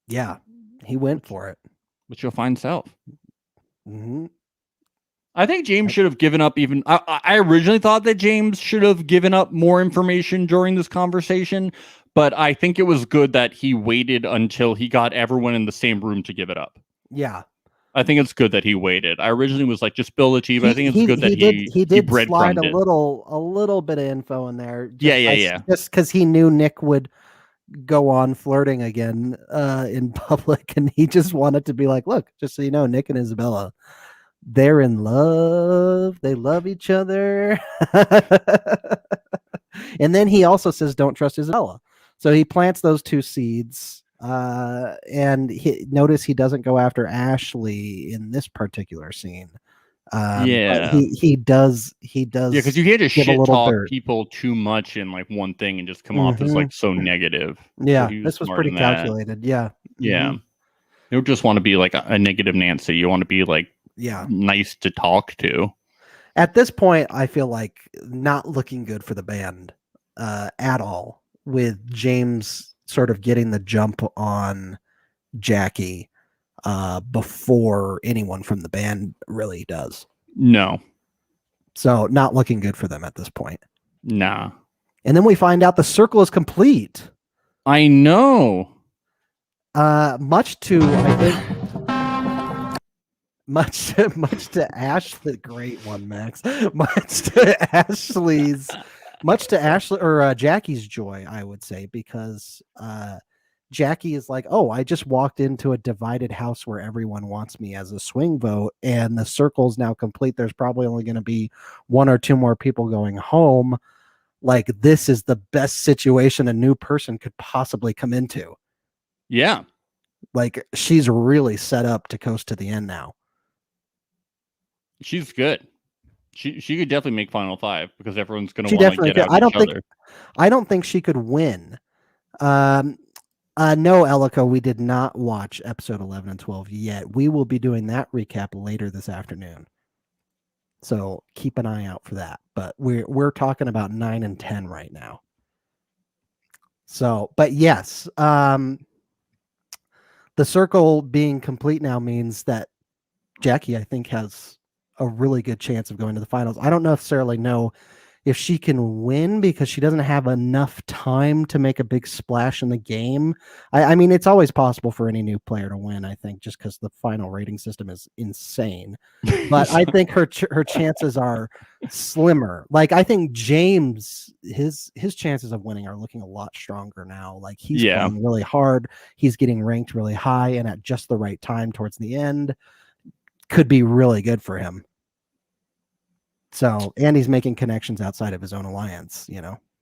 Yeah, he went for it. With your fine self. Mm-hmm. I think James should have given up even. I originally thought that James should have given up more information during this conversation, but I think it was good that he waited until he got everyone in the same room to give it up. Yeah. I think it's good that he waited. I originally was like, just spill the tea, but I think it's good that he did slide a little bit of info in there. Yeah. Just because he knew Nick would go on flirting again in public, and he just wanted to be like, look, just so you know, Nick and Isabella, they're in love. They love each other. And then he also says, don't trust Isabella. So he plants those two seeds. And notice he doesn't go after Ashley in this particular scene. Yeah, he does. Yeah, because you can't just shit talk people too much in like one thing and just come off as like so negative. Yeah, so this was pretty calculated. Yeah, yeah. You don't just want to be like a negative Nancy. You want to be like nice to talk to. At this point, I feel like not looking good for the band at all, with James sort of getting the jump on Jackie before anyone from the band really does. No. So not looking good for them at this point. Nah. And then we find out the circle is complete. I know. Much to, I think, much to Ashley, great one, Max. Much to Ashley or Jackie's joy, I would say, because Jackie is like, oh, I just walked into a divided house where everyone wants me as a swing vote, and the circle's now complete. There's probably only going to be one or two more people going home. Like, this is the best situation a new person could possibly come into. Yeah. Like, she's really set up to coast to the end now. She's good. She could definitely make Final Five, because everyone's going to want to get out I don't think she could win. No, Elika, we did not watch episode 11 and 12 yet. We will be doing that recap later this afternoon. So keep an eye out for that. But we're talking about 9 and 10 right now. So, but yes, the circle being complete now means that Jackie, I think, has a really good chance of going to the finals. I don't necessarily know if she can win, because she doesn't have enough time to make a big splash in the game. I mean, it's always possible for any new player to win, I think, just because the final rating system is insane. But I think her chances are slimmer. Like, I think James, his chances of winning are looking a lot stronger now. Like, he's playing really hard. He's getting ranked really high, and at just the right time towards the end could be really good for him. So, and he's making connections outside of his own alliance,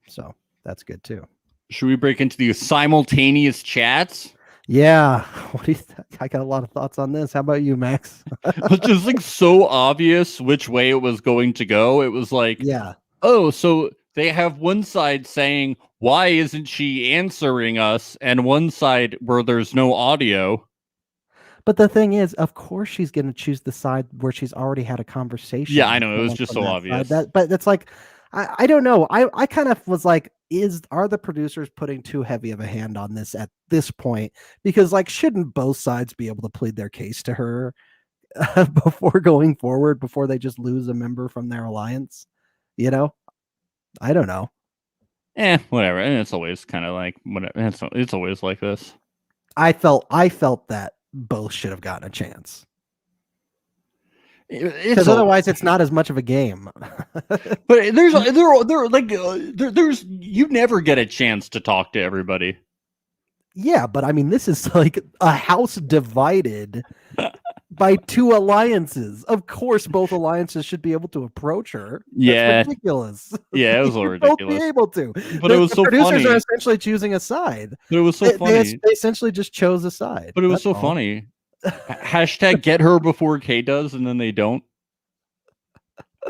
so that's good too. Should we break into the simultaneous chats? Yeah. What do you I got a lot of thoughts on this. How about you, Max? It was just like so obvious which way it was going to go. It was like, oh, so they have one side saying, why isn't she answering us? And one side where there's no audio. But the thing is, of course, she's going to choose the side where she's already had a conversation. Yeah, I know. It was just so obvious. But it's like, I don't know. I kind of was like, are the producers putting too heavy of a hand on this at this point? Because like, shouldn't both sides be able to plead their case to her before going forward, before they just lose a member from their alliance? You know, I don't know. Whatever. And it's always kind of like whatever. It's always like this. I felt that both should have gotten a chance. Because otherwise, it's not as much of a game. But there's you never get a chance to talk to everybody. Yeah, but I mean, this is like a house divided by two alliances. Of course, both alliances should be able to approach her. Yeah, that's ridiculous. Yeah, it was a little ridiculous. Both be able to, but it was so producers funny. are essentially choosing a side. But it was so funny. They essentially just chose a side. But it was so funny. Hashtag get her before Kay does, and then they don't.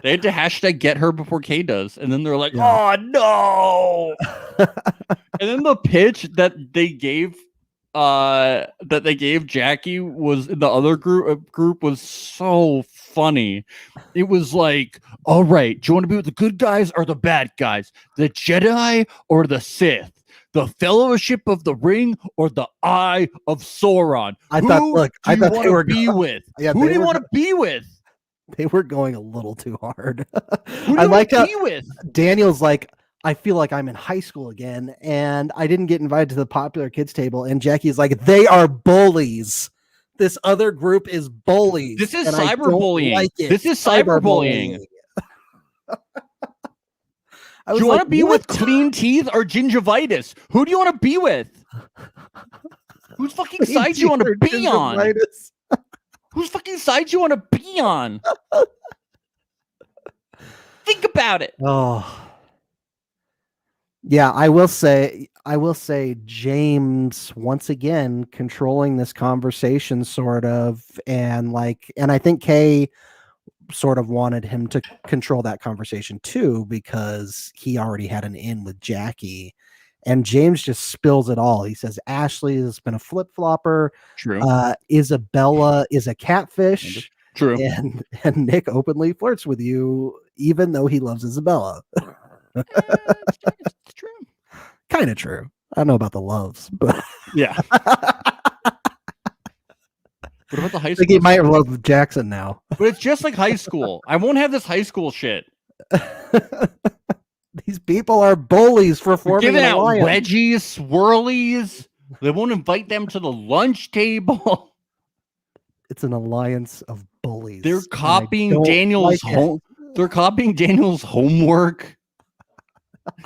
They had to hashtag get her before Kay does, and then they're like, "Oh no!" And then the pitch that they gave Jackie was in the other group was so funny. It was like, "All right, do you want to be with the good guys or the bad guys? The Jedi or the Sith? The Fellowship of the Ring or the Eye of Sauron? I thought they were be with. Yeah, who do you want to be with? They were going a little too hard. Who do you want to be with? Daniel's like, I feel like I'm in high school again, and I didn't get invited to the popular kids table. And Jackie's like, they are bullies. This other group is bullies. This is cyberbullying. This is cyberbullying. Do you want to be with clean teeth or gingivitis? Who do you want to be with? Whose fucking side do you want to be on? Whose fucking side do you want to be on? Think about it. Oh. Yeah, I will say James once again controlling this conversation sort of, and I think Kay sort of wanted him to control that conversation too, because he already had an in with Jackie, and James just spills it all. He says Ashley has been a flip-flopper. True. Isabella is a catfish. True. And Nick openly flirts with you, even though he loves Isabella. It's true. Kind of true. I don't know about the loves, but yeah. What about the high school? I think he might love Jackson now. But it's just like high school. I won't have this high school shit. These people are bullies for forming giving an out alliance. wedgies, swirlies. They won't invite them to the lunch table. It's an alliance of bullies. They're copying Daniel's They're copying Daniel's homework.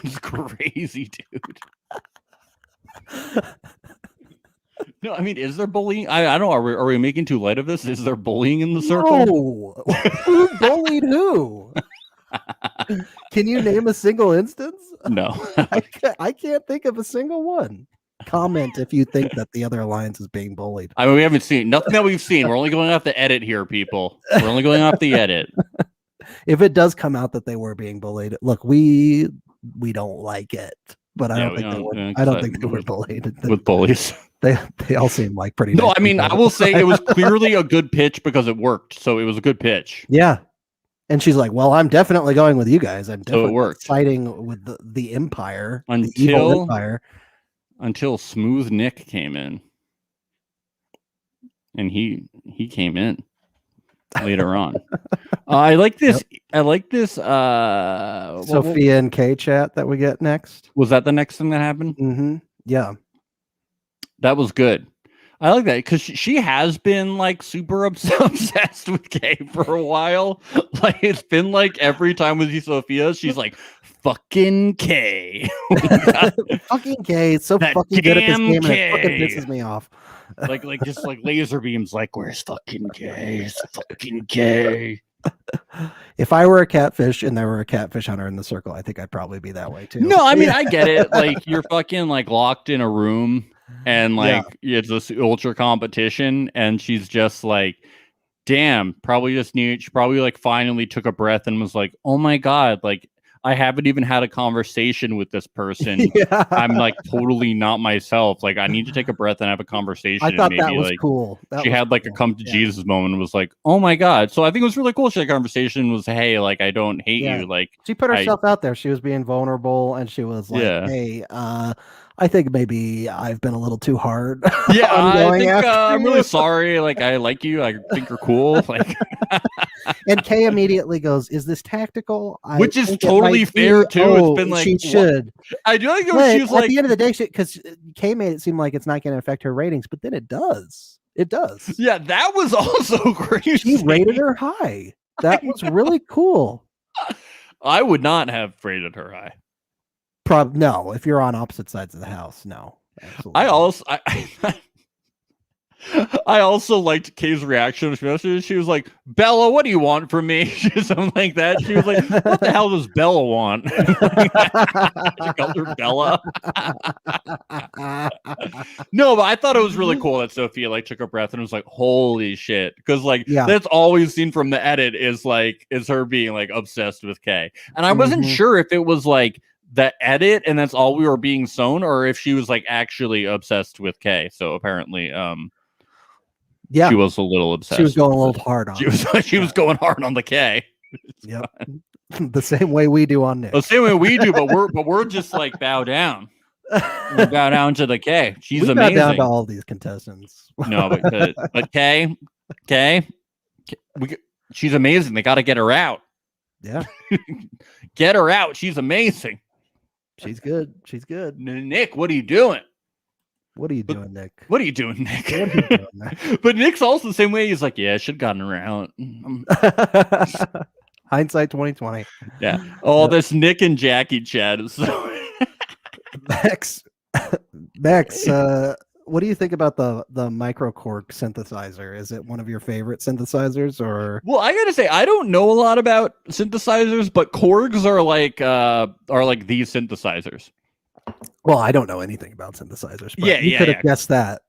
It's crazy, dude. No, I mean, is there bullying? I don't know. Are we making too light of this? Is there bullying in the circle? No. Who bullied who? Can you name a single instance? No. I can't think of a single one. Comment if you think that the other alliance is being bullied. I mean, we haven't seen nothing that we've seen. We're only going off the edit here, people. We're only going off the edit. If it does come out that they were being bullied, look, we don't like it, but I don't think they were bullied with bullies. They all seem like pretty. No, nice I mean, people. I will say it was clearly a good pitch because it worked. So it was a good pitch. Yeah. And she's like, well, I'm definitely going with you guys. I'm definitely it worked. siding with the Empire, the evil Empire. Until Smooth Nick came in. And he came in later on. I like this. Yep. I like this. Sophia and Kay chat that we get next. Was that the next thing that happened? Mm-hmm. Yeah. That was good. I like that because she has been like super obsessed with Kay for a while. Like it's been like every time we see Sophia, she's like, fucking Kay. Fucking Kay. It's so fucking good at this game and it fucking pisses me off. like just like laser beams, like, where's fucking Kay? It's fucking Kay. If I were a catfish and there were a catfish hunter in the circle, I think I'd probably be that way too. No, I mean I get it. Like you're fucking like locked in a room. And like it's this ultra competition, and she's just like, damn, she probably like finally took a breath and was like, oh my god, like I haven't even had a conversation with this person. Yeah. I'm like totally not myself. Like I need to take a breath and have a conversation. I thought and maybe that was like cool. That she was had like a cool. come to Yeah. Jesus moment and was like, oh my God. So I think it was really cool. She had a conversation was, hey, like I don't hate Yeah. you. Like She put herself out there. She was being vulnerable, and she was like, Yeah. "Hey, I think maybe I've been a little too hard." yeah, on I going think after I'm really you." sorry. Like I like you. I think you're cool. Like And Kay immediately goes, "Is this tactical?" Which is think it totally might fair, be. too. Oh, It's been like, she what? should. I do like But she was at like the end of the day, because Kay made it seem like it's not going to affect her ratings, but then it does. It does. yeah, that was also crazy. She rated her high. That was really cool. I would not have rated her high. No, if you're on opposite sides of the house, no. Absolutely. I also liked Kay's reaction. She was like, Bella, what do you want from me? Something like that. She was like, what the hell does Bella want? She called her Bella. No, but I thought it was really cool that Sophia like took a breath and was like, holy shit. Because like that's all we've seen from the edit is her being like obsessed with Kay. And I wasn't sure if it was like the edit and that's all we were being shown, or if she was like actually obsessed with Kay. So apparently she was a little obsessed. She was going a little hard on she was going hard on the K. Yep. The same way we do on Nick. The same way we do, but we're just like bow down. We bow down to the K. She's amazing. Bow down to all these contestants. No, but K, she's amazing. They got to get her out. Yeah. Get her out. She's amazing. She's good. She's good. Nick, what are you doing? What are you doing, Nick? What are you doing, Nick? What are you doing, Nick? But Nick's also the same way. He's like, yeah, I should have gotten her out. Hindsight 2020. Yeah. Oh, this Nick and Jackie chat is so Max, what do you think about the micro Korg synthesizer? Is it one of your favorite synthesizers, or? Well, I gotta say, I don't know a lot about synthesizers, but Korgs are like these synthesizers. Well, I don't know anything about synthesizers. But you could have guessed that.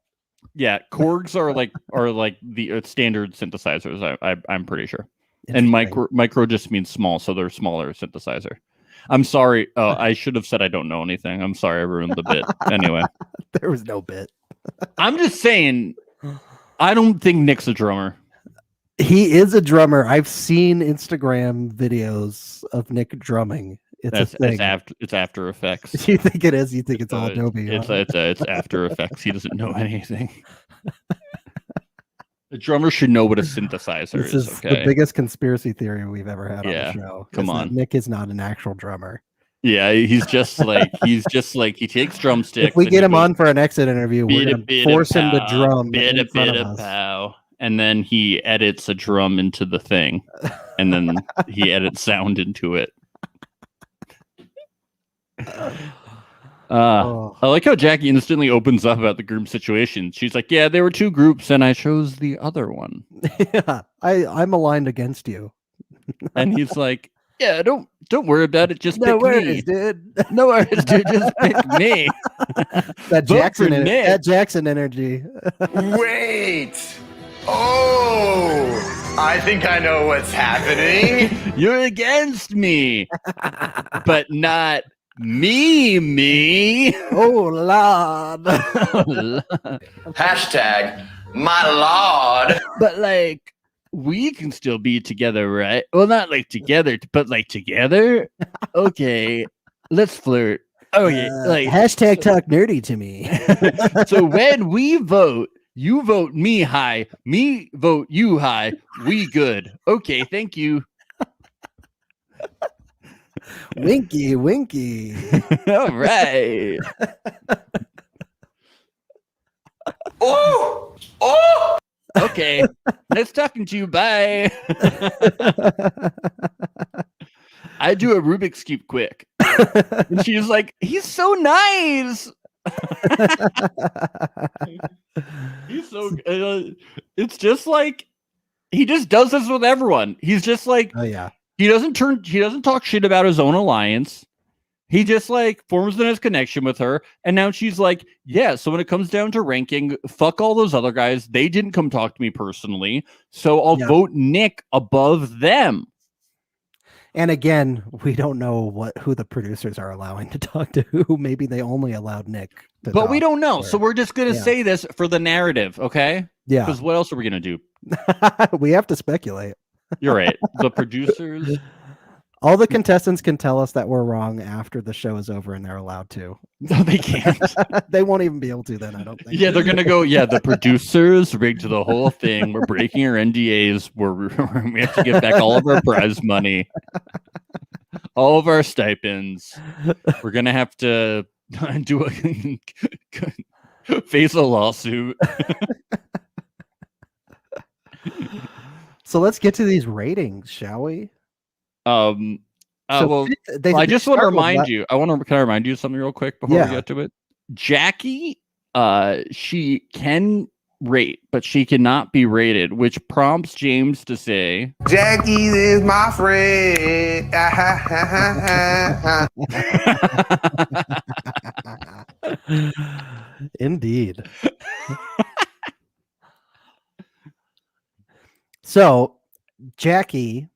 Yeah, Korgs are like the standard synthesizers. I'm pretty sure. And micro just means small, so they're smaller synthesizer. I'm sorry. Oh, I should have said I don't know anything. I'm sorry, I ruined the bit. Anyway, there was no bit. I'm just saying, I don't think Nick's a drummer. He is a drummer. I've seen Instagram videos of Nick drumming. It's After Effects. You think it is? You think it's all Adobe? It's After Effects. He doesn't know anything. A drummer should know what a synthesizer is. This is the biggest conspiracy theory we've ever had on the show. Come on. Nick is not an actual drummer. Yeah, he's just like he takes drumsticks. If we get him on for an exit interview, we're going to force him to drum. Pow. And then he edits a drum into the thing. And then he edits sound into it. I like how Jackie instantly opens up about the group situation. She's like, yeah, there were two groups and I chose the other one. Yeah, I'm aligned against you. And he's like, yeah, don't worry about it. Just no pick worries, me. dude. No worries, dude. Just pick me. That Jackson energy. Wait. Oh, I think I know what's happening. You're against me, but not me. Oh, Lord. Hashtag my Lord. But like, we can still be together, right? Well, not like together, but like together. Okay, let's flirt. Okay, like hashtag talk nerdy to me. So when we vote, you vote me high, me vote you high. We good. Okay, thank you. Winky, winky. All right. Oh. Okay, nice talking to you. Bye. I do a Rubik's Cube quick. And she's like, he's so nice. He's so it's just like he just does this with everyone. He's just like, oh yeah. He doesn't talk shit about his own alliance. He just like forms a nice connection with her. And now she's like, yeah, so when it comes down to ranking, fuck all those other guys. They didn't come talk to me personally. So I'll vote Nick above them. And again, we don't know who the producers are allowing to talk to who. Maybe they only allowed Nick to But we talk. don't know. So we're just going to Yeah. say this for the narrative, okay? Yeah. Because what else are we going to do? We have to speculate. You're right. The producers. All the contestants can tell us that we're wrong after the show is over, and they're allowed to. No, they can't. They won't even be able to then, I don't think. Yeah, they're going to go, yeah, the producers rigged the whole thing. We're breaking our NDAs. We have to get back all of our prize money, all of our stipends. We're going to have to do face a lawsuit. So let's get to these ratings, shall we? Well, They I just want to start with remind you. Can I remind you of something real quick before Yeah. we get to it? Jackie, she can rate, but she cannot be rated, which prompts James to say, Jackie is my friend. Indeed. So Jackie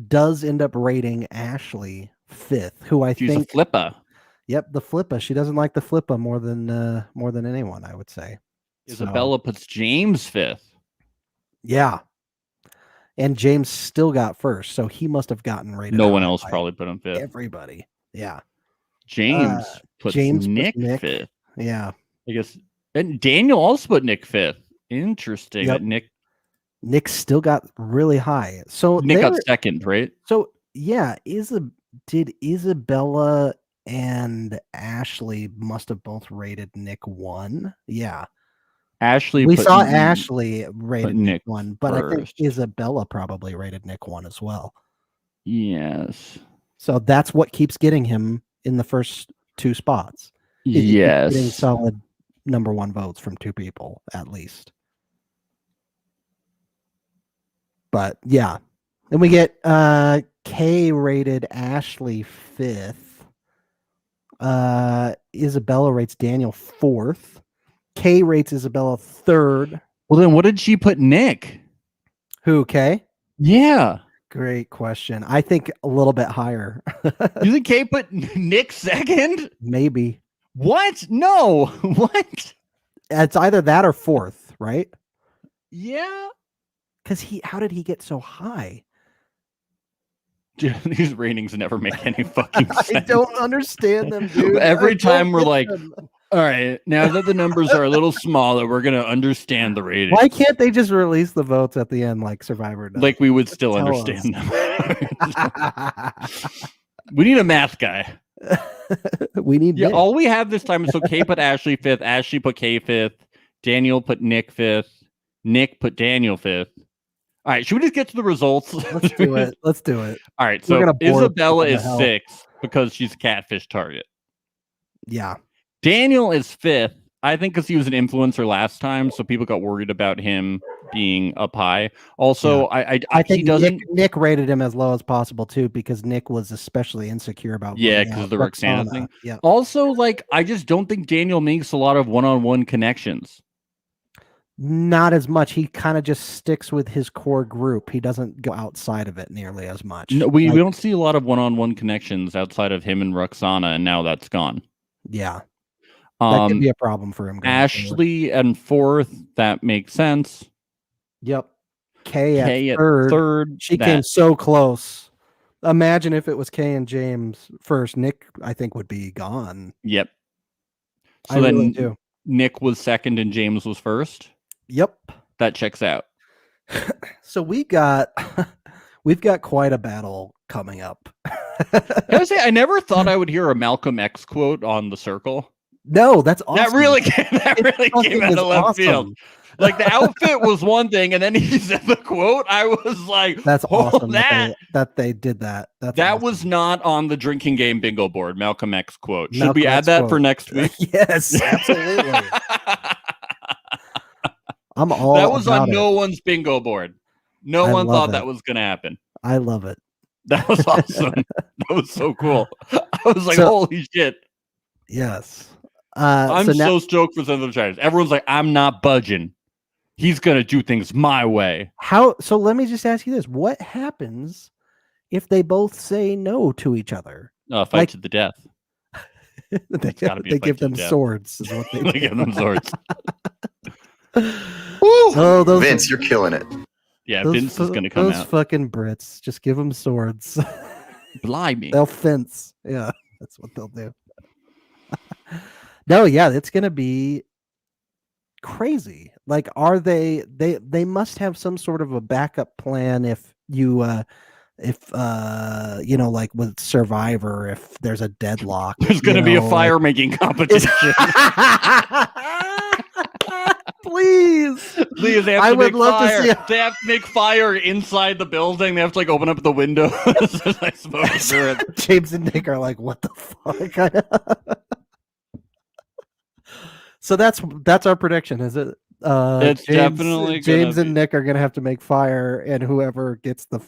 does end up rating Ashley 5th, who I she's think a flipper. Yep, the flippa. She doesn't like the flippa more than anyone, I would say. Isabella puts James 5th. Yeah. And James still got first, so he must have gotten rated. No out one else by probably put him 5th. Everybody. Yeah. James puts Nick 5th. Yeah. I guess. And Daniel also put Nick 5th. Interesting. Yep. That Nick still got really high. So Nick got second, right? So yeah, did Isabella and Ashley must have both rated Nick 1? Yeah. Ashley. We saw Ashley rated Nick 1, but first. I think Isabella probably rated Nick 1 as well. Yes. So that's what keeps getting him in the first 2 spots. Yes. Getting solid number 1 votes from 2 people at least. But yeah. Then we get Kay rated Ashley 5th. Isabella rates Daniel 4th. Kay rates Isabella 3rd. Well, then what did she put Nick? Who, Kay? Yeah. Great question. I think a little bit higher. You think Kay put Nick 2nd? Maybe. What? No. What? It's either that or 4th, right? Yeah. Because how did he get so high? Dude, these ratings never make any fucking sense. I don't understand them, dude. Every time we're like, all right, now that the numbers are a little smaller, we're going to understand the rating. Why can't they just release the votes at the end like Survivor does? Like we would still Tell understand them. We need a math guy. We need Yeah, Nick. all we have this time is so Kay put Ashley 5th, Ashley put Kay 5th, Daniel put Nick 5th, Nick put Daniel 5th. All right, should we just get to the results? Let's do it. Let's do it. All right, We're so gonna bore Isabella people is to hell. 6th because she's a catfish target. Yeah. Daniel is 5th, I think, because he was an influencer last time, so people got worried about him being up high. Also, I think he doesn't. Nick rated him as low as possible too, because Nick was especially insecure about Yeah, voting because out of the Roxana Roxana. thing. Yeah. Also, like, I just don't think Daniel makes a lot of one-on-one connections. Not as much. He kind of just sticks with his core group. He doesn't go outside of it nearly as much. No, we don't see a lot of one-on-one connections outside of him and Roxana, and now that's gone. Yeah. That could be a problem for him. Ashley and 4th, that makes sense. Yep. Kay at at third. third. She came so close. Imagine if it was Kay and James first. Nick, I think, would be gone. Yep. So I then really do. Nick was second and James was first. Yep. That checks out. So we've got quite a battle coming up. Can I say I never thought I would hear a Malcolm X quote on The Circle. No, that's awesome. That really came out of left field. Like the outfit was one thing, and then he said the quote. I was like, "That's awesome that they did that." That awesome. was not on the drinking game bingo board. Malcolm X quote. Should Malcolm we add X that quote. for next week? Yes, absolutely. I'm all. That was about on it. no one's bingo board. No I one love thought it. that was going to happen. I love it. That was awesome. That was so cool. I was like, So- holy shit. Yes. I'm so so now, stoked for some of the tries. Everyone's like, I'm not budging. He's going to do things my way. how? So let me just ask you this: what happens if they both say no to each other. Fight Like- to the death. they gotta be a they fight give to the them death. swords, is what they They do. give them swords. Oh, those Vince, you're killing it. Yeah, those Vince is fu- gonna come those out. fucking Brits. Just give them swords. Blimey. They'll fence. Yeah, that's what they'll do. No, yeah, it's gonna be crazy. Like, are they must have some sort of a backup plan if you like with Survivor, if there's a deadlock. There's gonna be a fire making competition. Please. Please, they have I to would make love to fire. see They have to make fire inside the building. They have to like open up the windows. I suppose. James and Nick are like, what the fuck? So that's our prediction, is it? It's definitely James gonna and Nick are gonna have to make fire, and whoever gets the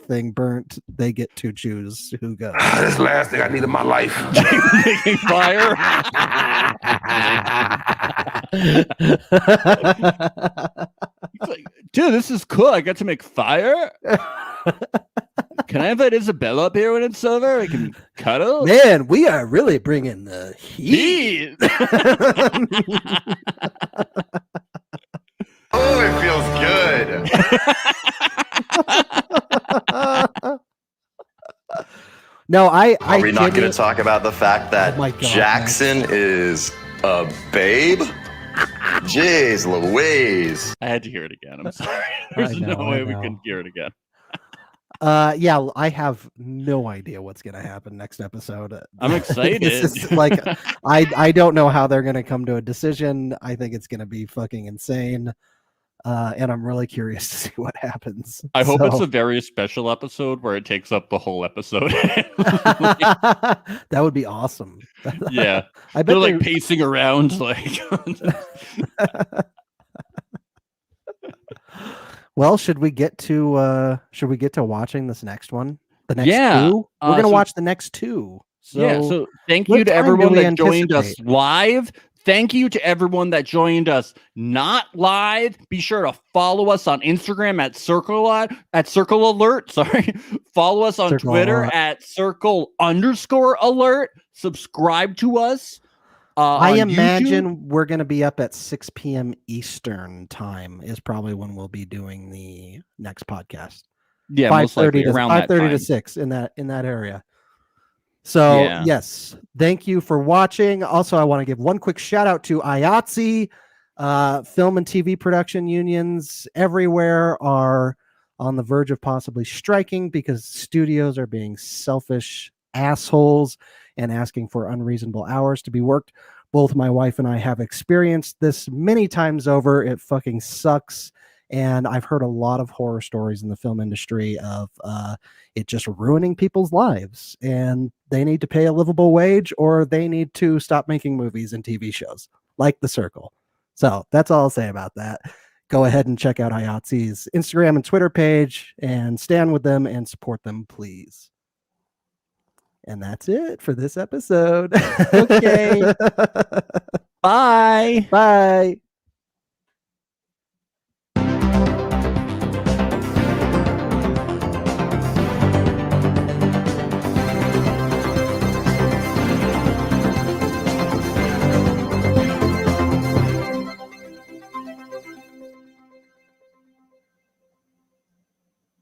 thing burnt, they get to choose who goes. That's the last thing I need in my life. making fire. It's like, dude, this is cool. I got to make fire. Can I invite Isabella up here when it's over? We can cuddle. Man, we are really bringing the heat. Oh, it feels good. No, I Are we not going genuinely- to talk about the fact that Oh my God, Jackson is a babe? Jeez Louise. I had to hear it again. I'm sorry. There's know, no I way we know. can hear it again. Yeah, I have no idea what's gonna happen next episode. I'm excited. It's just like I don't know how they're gonna come to a decision. I think it's gonna be fucking insane. And I'm really curious to see what happens. I hope it's So- a very special episode where it takes up the whole episode. that would be awesome. Yeah. I bet They're like they- pacing around like Well, should we get to watching this next one? The next Yeah, two? We're gonna so- watch the next two. So yeah, so thank what you to time do everyone we that joined us anticipate? live. Thank you to everyone that joined us not live. Be sure to follow us on Instagram at Circle Alert. Sorry. Follow us on Circle Twitter Alert. at Circle_Alert. Subscribe to us. I on YouTube. imagine we're going to be up at 6 p.m. Eastern time is probably when we'll be doing the next podcast. Yeah, most likely 5:30 to around that 5:30 to time. 6 in that area. So Yeah. yes, thank you for watching. Also, I want to give one quick shout out to IATSE. Film and TV production unions everywhere are on the verge of possibly striking because studios are being selfish assholes and asking for unreasonable hours to be worked. Both my wife and I have experienced this many times over. It fucking sucks. And I've heard a lot of horror stories in the film industry of it just ruining people's lives. And they need to pay a livable wage or they need to stop making movies and TV shows like The Circle. So that's all I'll say about that. Go ahead and check out IATSE's Instagram and Twitter page and stand with them and support them, please. And that's it for this episode. Okay. Bye. Bye.